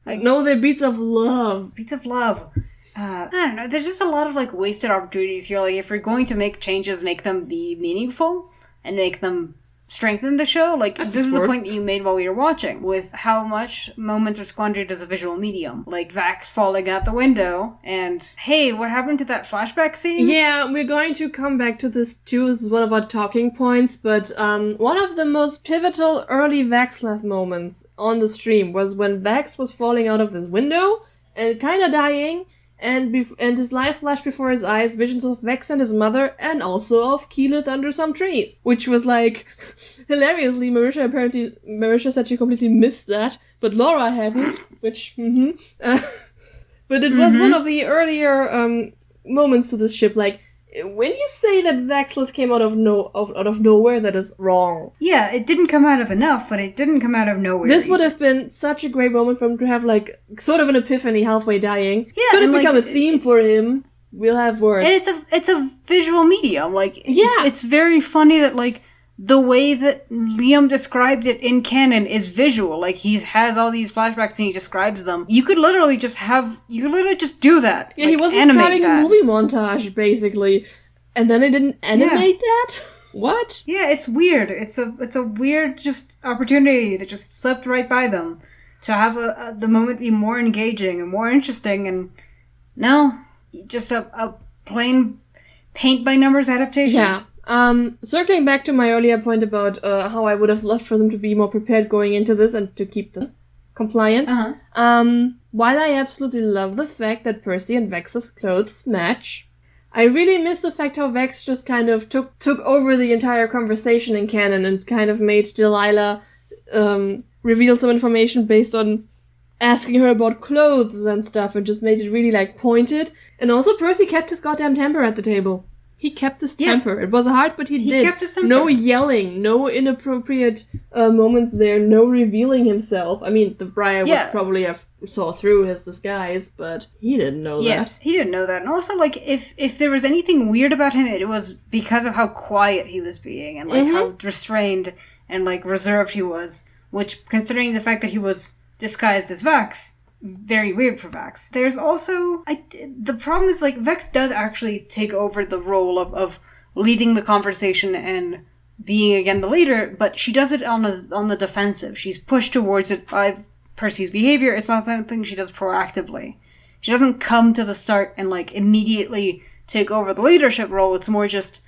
Like, no, they're beads of love. Beads of love. I don't know. There's just a lot of like wasted opportunities here. Like if you're going to make changes, make them be meaningful and make them strengthen the show. Like this is the point that you made while we were watching with how much moments are squandered as a visual medium. Like Vax falling out the window and hey, what happened to that flashback scene? Yeah, we're going to come back to this too. This is one of our talking points, but one of the most pivotal early Vaxlath moments on the stream was when Vax was falling out of this window and kind of dying. And his life flashed before his eyes, visions of Vex and his mother, and also of Keyleth under some trees. Which was like, hilariously, Marisha said she completely missed that, but Laura hadn't, which, but it was one of the earlier moments to this ship, like, when you say that Vaxlath came out of nowhere, that is wrong. Yeah, it didn't come out of enough, but it didn't come out of nowhere. This would have been such a great moment for him to have, like, sort of an epiphany halfway dying. Yeah, could have become a theme for him. We'll have words. And it's a visual medium. Like, yeah. It's very funny that, like, the way that Liam described it in canon is visual. Like, he has all these flashbacks and he describes them. You could literally just do that. Yeah, like, he was describing a movie montage, basically. And then they didn't animate that? What? Yeah, it's weird. It's a weird just opportunity that just slipped right by them. To have the moment be more engaging and more interesting, and no, just a plain paint-by-numbers adaptation. Yeah. Circling back to my earlier point about how I would have loved for them to be more prepared going into this and to keep them compliant. While I absolutely love the fact that Percy and Vex's clothes match, I really miss the fact how Vex just kind of took over the entire conversation in canon and kind of made Delilah reveal some information based on asking her about clothes and stuff and just made it really, like, pointed. And also Percy kept his goddamn temper at the table. He kept his temper. It was hard, but he did. He kept his temper. No yelling, no inappropriate moments there, no revealing himself. I mean, the Briar would probably have saw through his disguise, but he didn't know that. Yes, he didn't know that. And also, like, if there was anything weird about him, it was because of how quiet he was being and, like, how restrained and, like, reserved he was. Which, considering the fact that he was disguised as Vax, very weird for Vax. There's also... the problem is, like, Vex does actually take over the role of leading the conversation and being again the leader, but she does it on the defensive. She's pushed towards it by Percy's behavior. It's not something she does proactively. She doesn't come to the start and like immediately take over the leadership role. It's more just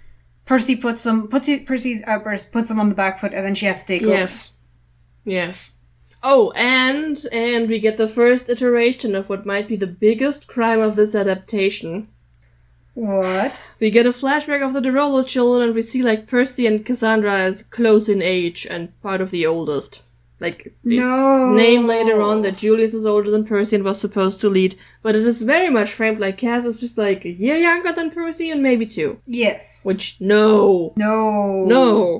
Percy's outburst puts them on the back foot, and then she has to take over. Yes. Oh, and we get the first iteration of what might be the biggest crime of this adaptation. What? We get a flashback of the DeRollo children, and we see like Percy and Cassandra as close in age and part of the oldest. Like, they name later on that Julius is older than Percy and was supposed to lead, but it is very much framed like Cass is just like a year younger than Percy and maybe 2. Yes. Which, no.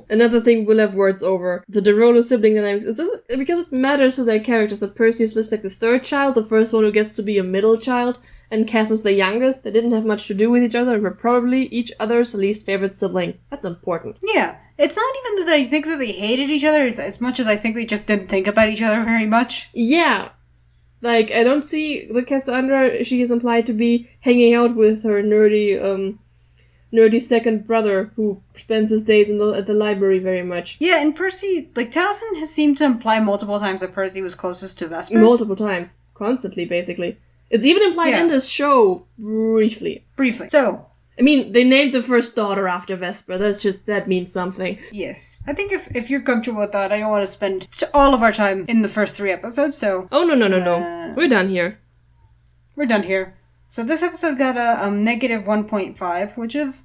Another thing we'll have words over. The DeRollo sibling dynamics. Is this because it matters to their characters that Percy is like the third child, the first one who gets to be a middle child, and Cass is the youngest. They didn't have much to do with each other and were probably each other's least favorite sibling. That's important. Yeah. It's not even that I think that they hated each other as much as I think they just didn't think about each other very much. Yeah. Like, I don't see the Cassandra she is implied to be hanging out with her nerdy second brother who spends his days at the library very much. Yeah, and Percy, like, Taliesin has seemed to imply multiple times that Percy was closest to Vesper. Multiple times. Constantly, basically. It's even implied in this show, briefly. So, I mean, they named the first daughter after Vesper. That means something. Yes. I think if you're comfortable with that, I don't want to spend all of our time in the first 3 episodes, so... Oh, no. We're done here. So this episode got a negative 1.5, which is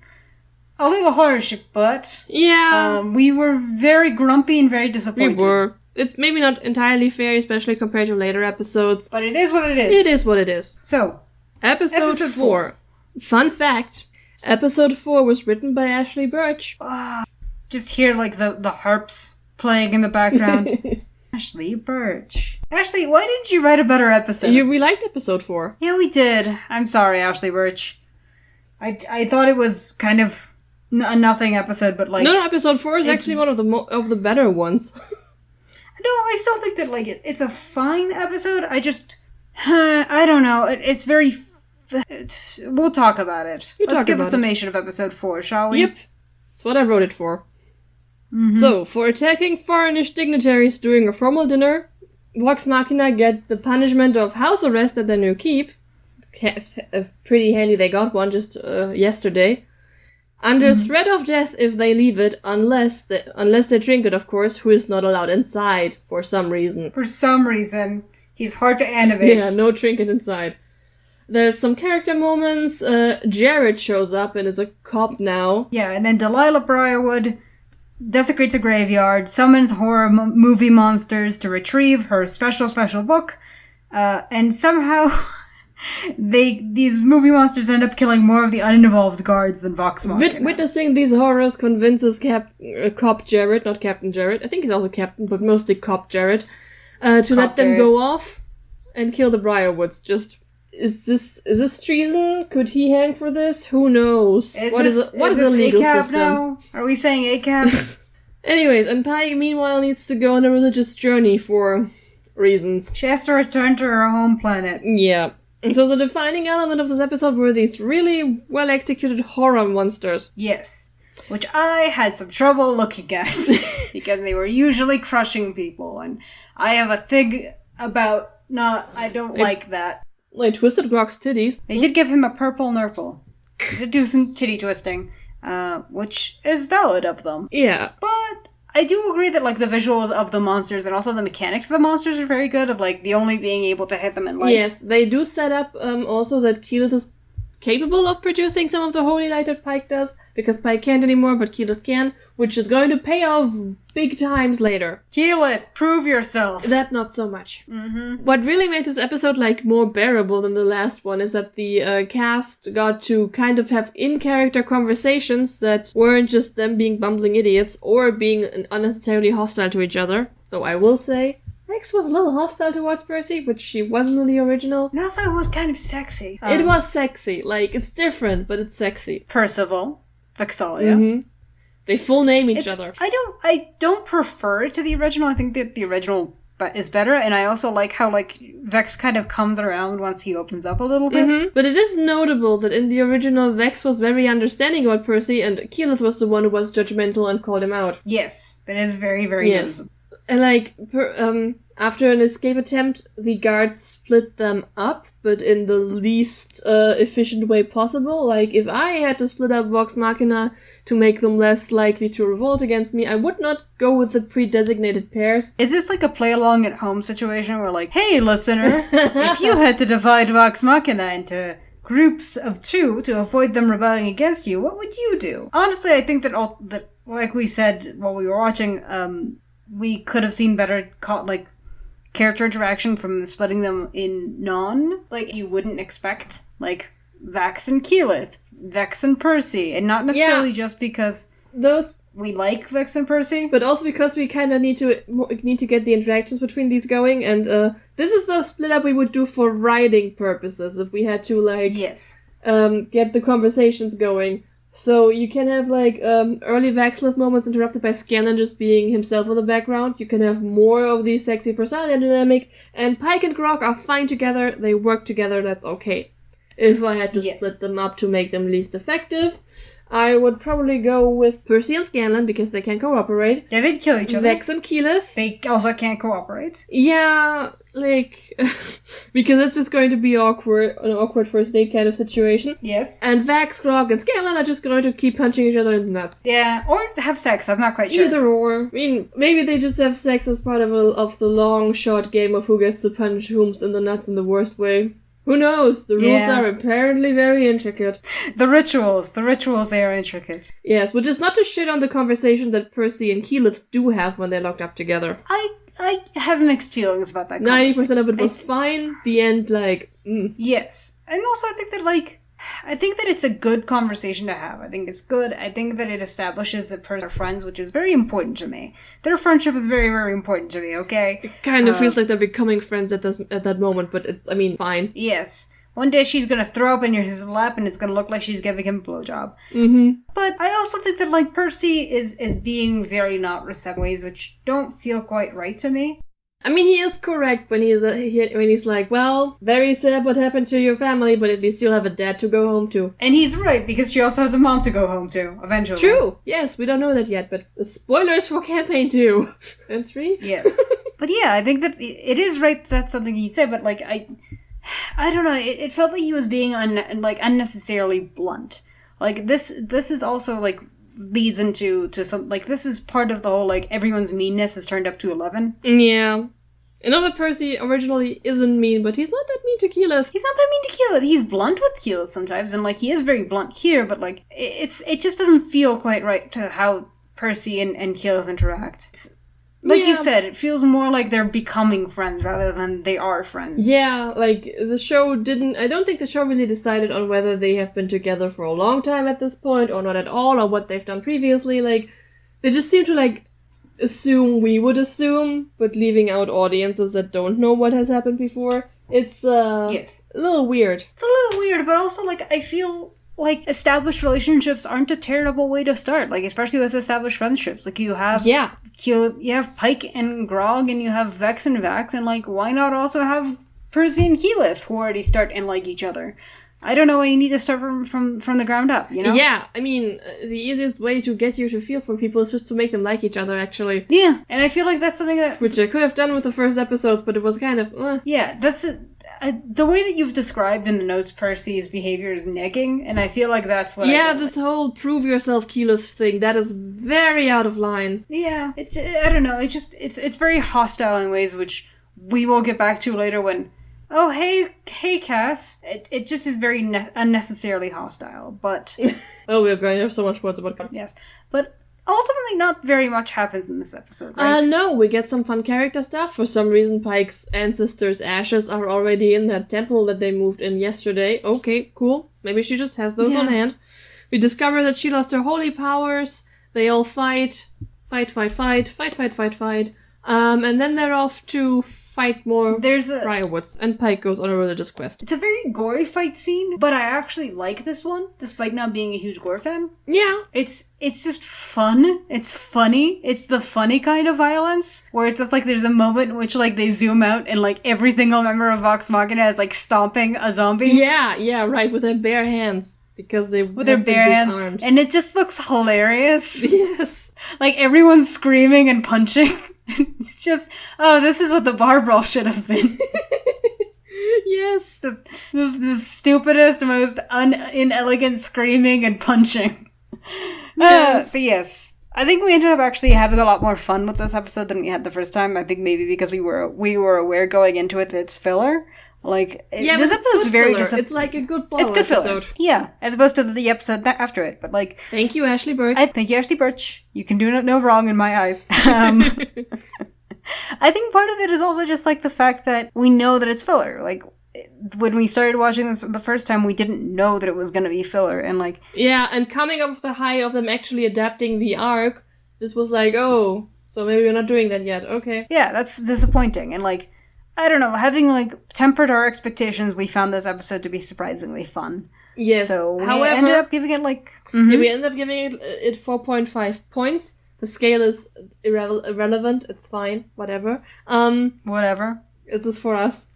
a little harsh, but... Yeah. We were very grumpy and very disappointed. We were. It's maybe not entirely fair, especially compared to later episodes. But it is what it is. It is what it is. So, Episode 4. Fun fact. Episode 4 was written by Ashley Birch. Just hear, like, the harps playing in the background. Ashley Birch. Ashley, why didn't you write a better episode? We liked episode 4. Yeah, we did. I'm sorry, Ashley Birch. I thought it was kind of a nothing episode, but, like... No, episode 4 is actually one of the better ones. No, I still think that, like, it's a fine episode. I just... I don't know. It's very... We'll talk about it. Let's give a summation of episode 4, shall we? Yep. That's what I wrote it for. Mm-hmm. So, for attacking foreignish dignitaries during a formal dinner, Vox Machina get the punishment of house arrest at their new keep. Pretty handy they got one just yesterday. Under threat of death if they leave it, unless they drink it, of course, who is not allowed inside for some reason. For some reason. He's hard to animate. Yeah, no trinket inside. There's some character moments. Jared shows up and is a cop now. Yeah, and then Delilah Briarwood desecrates a graveyard, summons horror movie monsters to retrieve her special book, and somehow these movie monsters end up killing more of the uninvolved guards than Vox Machina. Witnessing these horrors convinces Cop Jared, not Captain Jared, I think he's also Captain, but mostly Cop Jared, to let them go off and kill the Briarwoods. Just... Is this treason? Could he hang for this? Who knows? What is the legal system? Now? Are we saying ACAB? Anyways, and Pike meanwhile needs to go on a religious journey for reasons. She has to return to her home planet. Yeah. And so the defining element of this episode were these really well executed horror monsters. Yes. Which I had some trouble looking at because they were usually crushing people, and I have a thing about I don't like that. Like Twisted Grok's titties. They did give him a purple nurple. They did do some titty twisting, which is valid of them. Yeah. But I do agree that, like, the visuals of the monsters and also the mechanics of the monsters are very good, of, like, the only being able to hit them in light. Yes, they do set up also that Keyleth is capable of producing some of the holy light that Pike does, because Pike can't anymore, but Keyleth can, which is going to pay off big times later. Keyleth, prove yourself! That not so much. Mm-hmm. What really made this episode, like, more bearable than the last one is that the cast got to kind of have in-character conversations that weren't just them being bumbling idiots or being unnecessarily hostile to each other. Though I will say, Lex was a little hostile towards Percy, which she wasn't in the original. And also it was kind of sexy. It was sexy. Like, it's different, but it's sexy. Percival. Vexalia. Mm-hmm. They full name each other. I don't prefer it to the original. I think that the original is better, and I also like how, like, Vex kind of comes around once he opens up a little bit. But it is notable that in the original, Vex was very understanding about Percy, and Keyleth was the one who was judgmental and called him out. Yes, that is very, very noticeable. And, like, after an escape attempt, the guards split them up, but in the least efficient way possible. Like, if I had to split up Vox Machina to make them less likely to revolt against me, I would not go with the pre-designated pairs. Is this like a play-along at home situation where, like, hey, listener, if you had to divide Vox Machina into groups of 2 to avoid them rebelling against you, what would you do? Honestly, I think that like we said while we were watching, we could have seen better, character interaction from splitting them in like, you wouldn't expect, like, Vax and Keyleth, Vex and Percy, and not necessarily just because we like Vex and Percy, but also because we kind of need to get the interactions between these going, and this is the split up we would do for writing purposes if we had to, like, get the conversations going. So you can have, like, early Vaxleth moments interrupted by Scanlan just being himself in the background. You can have more of the sexy personality dynamic, and Pike and Grog are fine together. They work together. That's okay. If I had to split them up to make them least effective, I would probably go with Percy and Scanlan because they can cooperate. Yeah, they'd kill each other. Vex and Keyleth. They also can't cooperate. Yeah, like, because it's just going to be an awkward first date kind of situation. Yes. And Vax, Grog, and Scanlan are just going to keep punching each other in the nuts. Yeah, or have sex, I'm not quite sure. Either or. I mean, maybe they just have sex as part of the long, short game of who gets to punch whom's in the nuts in the worst way. Who knows? The rules are apparently very intricate. The rituals, they are intricate. Yes, which is not to shit on the conversation that Percy and Keyleth do have when they're locked up together. I have mixed feelings about that conversation. 90% of it was fine. The end, like, Yes. And also I think that it's a good conversation to have. I think it's good. I think that it establishes that Percy are friends, which is very important to me. Their friendship is very, very important to me, okay? It kind of feels like they're becoming friends at that moment, but it's, fine. Yes. One day she's gonna throw up in his lap and it's gonna look like she's giving him a blowjob. But I also think that, like, Percy is being very not receptive in ways which don't feel quite right to me. I mean, he is correct when he's like, well, very sad what happened to your family, but at least you'll have a dad to go home to. And he's right, because she also has a mom to go home to, eventually. True! Yes, we don't know that yet, but spoilers for campaign 2 and 3. Yes. But yeah, I think that it is right that that's something he'd say, but, like, I don't know, it felt like he was being, unnecessarily blunt. Like, this is also, like, leads into some, like, this is part of the whole, like, everyone's meanness is turned up to 11. Yeah. I know that Percy originally isn't mean, but he's not that mean to Keyleth. He's not that mean to Keyleth. He's blunt with Keyleth sometimes, and, like, he is very blunt here, but, like, it just doesn't feel quite right to how Percy and Keyleth interact. Like you said, it feels more like they're becoming friends rather than they are friends. Yeah, like, I don't think the show really decided on whether they have been together for a long time at this point, or not at all, or what they've done previously. Like, they just seem to, like, assume we would assume, but leaving out audiences that don't know what has happened before. It's, a little weird. It's a little weird, but also, like, I feel like established relationships aren't a terrible way to start, like, especially with established friendships. Like, you have you have Pike and Grog, and you have Vex and Vax, and, like, why not also have Percy and Keyleth, who already start and like each other? I don't know why you need to start from the ground up, you know? Yeah, I mean, the easiest way to get you to feel for people is just to make them like each other, actually. Yeah, and I feel like that's something that... Which I could have done with the first episodes, but it was kind of... Yeah, that's... the way that you've described in the notes Percy's behavior is negging, and I feel like that's what this whole prove yourself Keyleth thing, that is very out of line. Yeah, I don't know, it's very hostile in ways which we will get back to later when... Oh, hey, Cass. It just is very unnecessarily hostile, but... Oh, we're going to have so much words about... Yes, but ultimately not very much happens in this episode, right? No, we get some fun character stuff. For some reason, Pike's ancestors' ashes are already in that temple that they moved in yesterday. Okay, cool. Maybe she just has those on hand. We discover that she lost her holy powers. They all fight. And then they're off to fight more There's a Briarwoods, and Pike goes on a religious quest. It's a very gory fight scene, but I actually like this one, despite not being a huge Gore fan. Yeah. It's just fun. It's funny. It's the funny kind of violence, where it's just like there's a moment in which like they zoom out and like every single member of Vox Machina is like stomping a zombie. Yeah, right, with their bare hands. Because they With their bare hands. disarmed. And it just looks hilarious. Yes. Like everyone's screaming and punching. It's just, oh, this is what the bar brawl should have been. Yes. Just the stupidest, most inelegant screaming and punching. Yes. So yes, I think we ended up actually having a lot more fun with this episode than we had the first time. I think maybe because we were aware going into it that it's filler. Like, Yeah, this but episode's it's very filler. It's like a good bottle It's good filler. episode. Yeah, as opposed to the episode after it. But like, Thank you, Ashley Birch. I thank you, Ashley Birch. You can do no wrong in my eyes. I think part of it is also just like the fact that we know that it's filler. Like, when we started watching this the first time, we didn't know that it was going to be filler. And like, Yeah, and coming up with the high of them actually adapting the arc, this was like, oh, so maybe we're not doing that yet. Okay. yeah, that's disappointing. And like, I don't know, having like tempered our expectations, we found this episode to be surprisingly fun. Yes. So we However, ended up giving it like... yeah, we ended up giving it 4.5 points. The scale is irrelevant. It's fine. Whatever. Whatever. This is for us.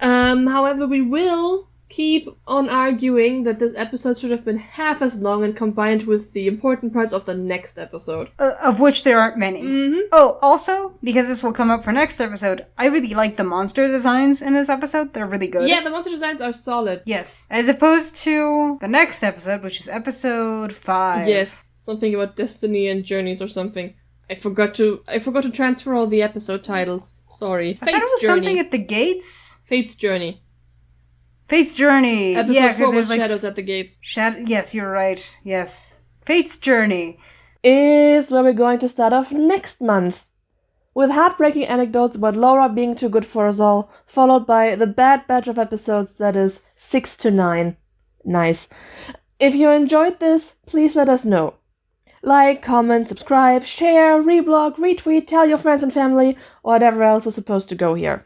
However, we will keep on arguing that this episode should have been half as long and combined with the important parts of the next episode. Of which there aren't many. Mm-hmm. Oh, also, because this will come up for next episode, I really like the monster designs in this episode. They're really good. Yeah, the monster designs are solid. Yes. As opposed to the next episode, which is episode 5. Yes, something about destiny and journeys or something. I forgot to transfer all the episode titles. Sorry. I thought it was something at the gates. Fate's Journey. Fate's Journey. Episode yeah, 4 was there's like Shadows at the Gates. Yes, you're right. Yes. Fate's Journey. Is where we're going to start off next month. With heartbreaking anecdotes about Laura being too good for us all, followed by the bad batch of episodes that is 6 to 9. Nice. If you enjoyed this, please let us know. Like, comment, subscribe, share, reblog, retweet, tell your friends and family, or whatever else is supposed to go here.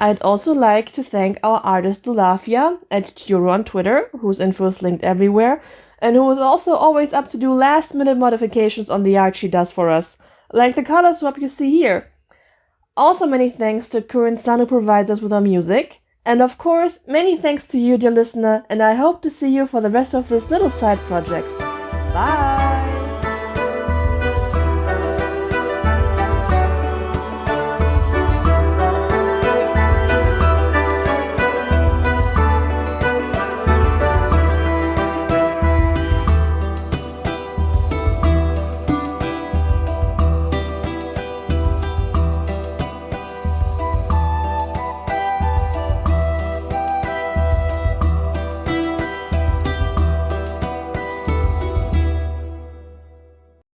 I'd also like to thank our artist Dulafia at Turo on Twitter, whose info is linked everywhere, and who is also always up to do last-minute modifications on the art she does for us, like the color swap you see here. Also many thanks to Current Sun who provides us with our music, and of course, many thanks to you, dear listener, and I hope to see you for the rest of this little side project. Bye!